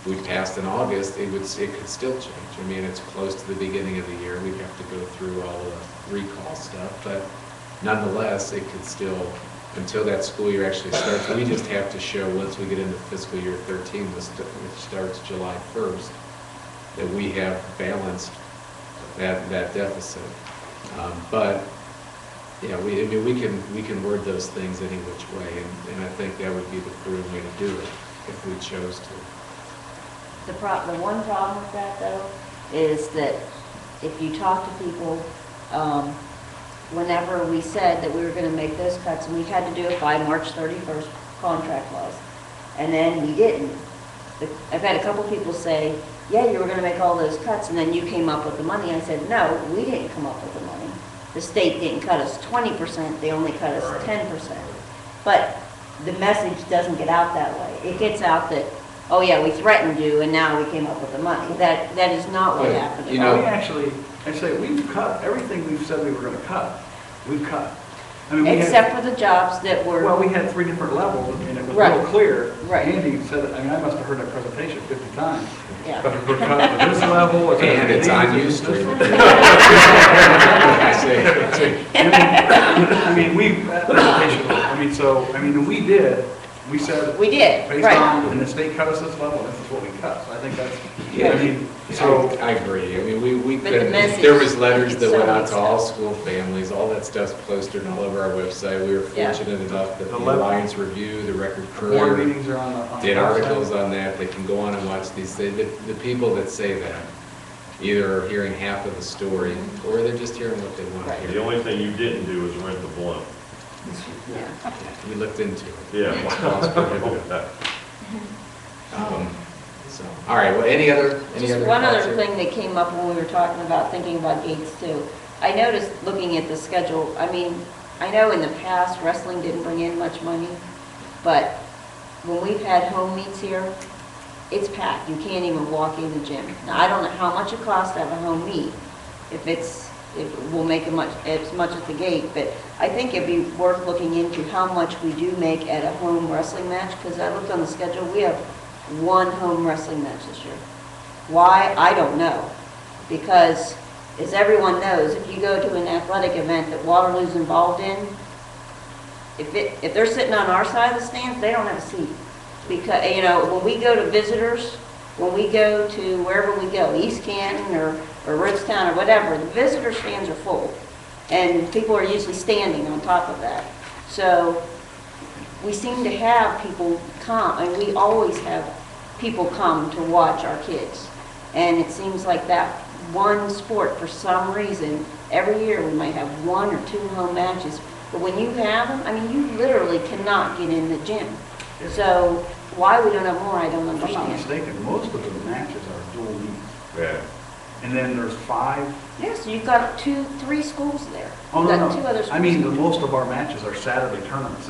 we passed in August, it could still change. I mean, it's close to the beginning of the year, we'd have to go through all the recall stuff, but nonetheless, it could still, until that school year actually starts, we just have to show, once we get into fiscal year 13, which starts July 1st, that we have balanced that deficit. But, you know, we can word those things any which way, and I think that would be the prudent way to do it if we chose to. The one problem with that, though, is that if you talk to people, whenever we said that we were going to make those cuts, and we had to do it by March 31st, contract was, and then we didn't. I've had a couple people say, yeah, you were going to make all those cuts, and then you came up with the money. I said, no, we didn't come up with the money. The state didn't cut us 20%, they only cut us 10%. But the message doesn't get out that way. It gets out that, oh yeah, we threatened you, and now we came up with the money. That is not what But, happened. you at all. know- We actually, we've cut, everything we've said we were gonna cut, we've cut. I mean, we had, Except for the jobs that were. well, we had 3 different levels, and it was Right. real clear. Right. Andy said, I mean, I must have heard that presentation 50 times. Yeah. But we're cut at this level. it's And it's on this, you, this, Street. this. I mean, that presentation, I mean, so, I mean, we said. We did, Based right. on, and the state cut us this level, this is what we cut. So I think that's, Yeah. I mean, so. I agree. I mean, we But the could, message there was letters is that so went out mixed to all up. school families, all that stuff's posted all over our website. We were Yeah. fortunate enough that the The left- Alliance Review, the Record Board Courier, meetings are on the. did website. articles on that. They can go on and watch these. The people that say that either are hearing half of the story, or they're just hearing what they want Right. to The hear. only thing you didn't do is rent the blimp. Yeah. We looked into it. Yeah. It's cost prohibitive. So, all right, well, any other Just one thoughts other here? thing that came up when we were talking about thinking about gates too. I noticed, looking at the schedule, I mean, I know in the past wrestling didn't bring in much money, but when we've had home meets here, it's packed. You can't even walk in the gym. Now, I don't know how much it costs to have a home meet. If it's it will make as much at the gate, but I think it'd be worth looking into how much we do make at a home wrestling match, because I looked on the schedule, we have one home wrestling match this year. Why? I don't know. Because, as everyone knows, if you go to an athletic event that Waterloo's involved in, if they're sitting on our side of the stands, they don't have a seat. Because, when we go to visitors, when we go to wherever we go, East Canton or Ritztown or whatever, the visitor stands are full. And people are usually standing on top of that. So we seem to have people come, and we always have people come to watch our kids. And it seems like that one sport, for some reason, every year we might have 1 or 2 home matches. But when you have them, I mean, you literally cannot get in the gym. So why we don't have more, I don't If I'm not understand. mistaken, most of the matches are dual meets. Yeah. And then there's 5. Yes, you've got 2-3 schools there. Oh, You've no, got 2 other no. schools. I mean, most of our matches are Saturday tournaments,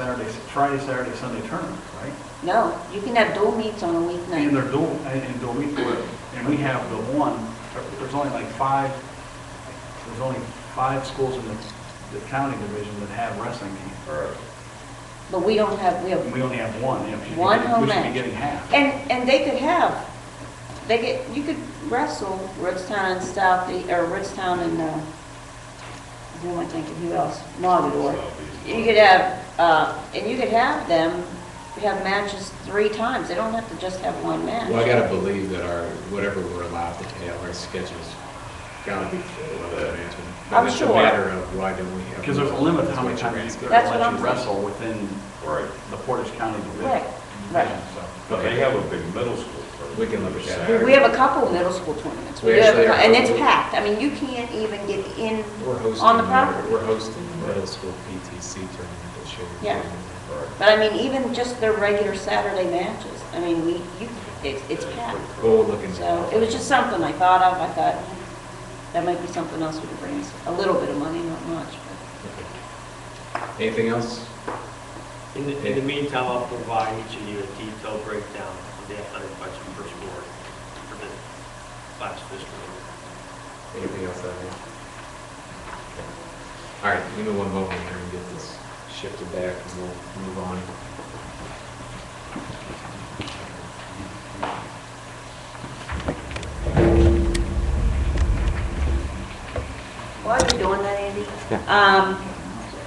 Friday, Saturday, Sunday tournaments, right? No, you can have dual meets on a And weeknight. they're dual, and dual meets, and we have the one, there's only like 5, there's only 5 schools in the county division that have wrestling teams. Right. But we don't have, we have, And we only have one, yeah. One home We should match. be getting half. and they could have, you could wrestle Ritztown and South, or Ritztown and, who am I thinking, who else? Mogador. You could have, and you could have them have matches 3 times. They don't have to just have one match. Well, I gotta believe that whatever we're allowed to pay, our schedule's gotta be full of that management. I'm But it's a sure. matter of why don't we have. Because there's a limit to how many times they're That's going what to I'm let you saying. wrestle within Right. the Portage County division. Right, right. Yeah, so. But they have a big middle school. tournament We can look at that. Saturday. We have a couple middle school tournaments. We We do have actually are- and it's packed. I mean, you can't even get in We're hosting, on the property. we're hosting the middle school PTC tournament this year. Yeah. Right. But I mean, even just their regular Saturday matches, I mean, it's packed. Well, we'll look into So that. it was just something I thought of. I thought that might be something else we could bring us a little bit of money, not much. Anything else? In the meantime, I'll provide each of you a detailed breakdown of the athletic budget per sport for the last fiscal year. Anything else out here? All right, give me one moment here and get this shifted back and we'll move on. While you're doing that, Andy,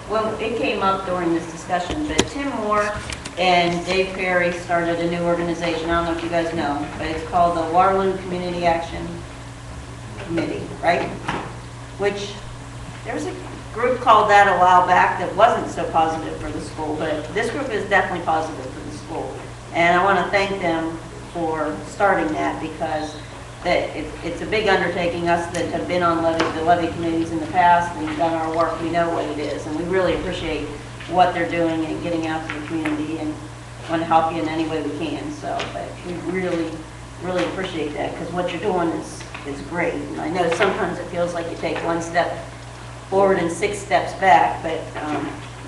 well, it came up during this discussion, but Tim Moore and Dave Perry started a new organization. I don't know if you guys know, but it's called the Waterloo Community Action Committee, right? Which, there's a group called that a while back that wasn't so positive for the school, but this group is definitely positive for the school. And I want to thank them for starting that, because it's a big undertaking. Us that have been on the levy committees in the past and done our work, we know what it is, and we really appreciate what they're doing and getting out to the community, and want to help you in any way we can. So, but we really, really appreciate that, because what you're doing is great. And I know sometimes it feels like you take one step forward and 6 steps back, but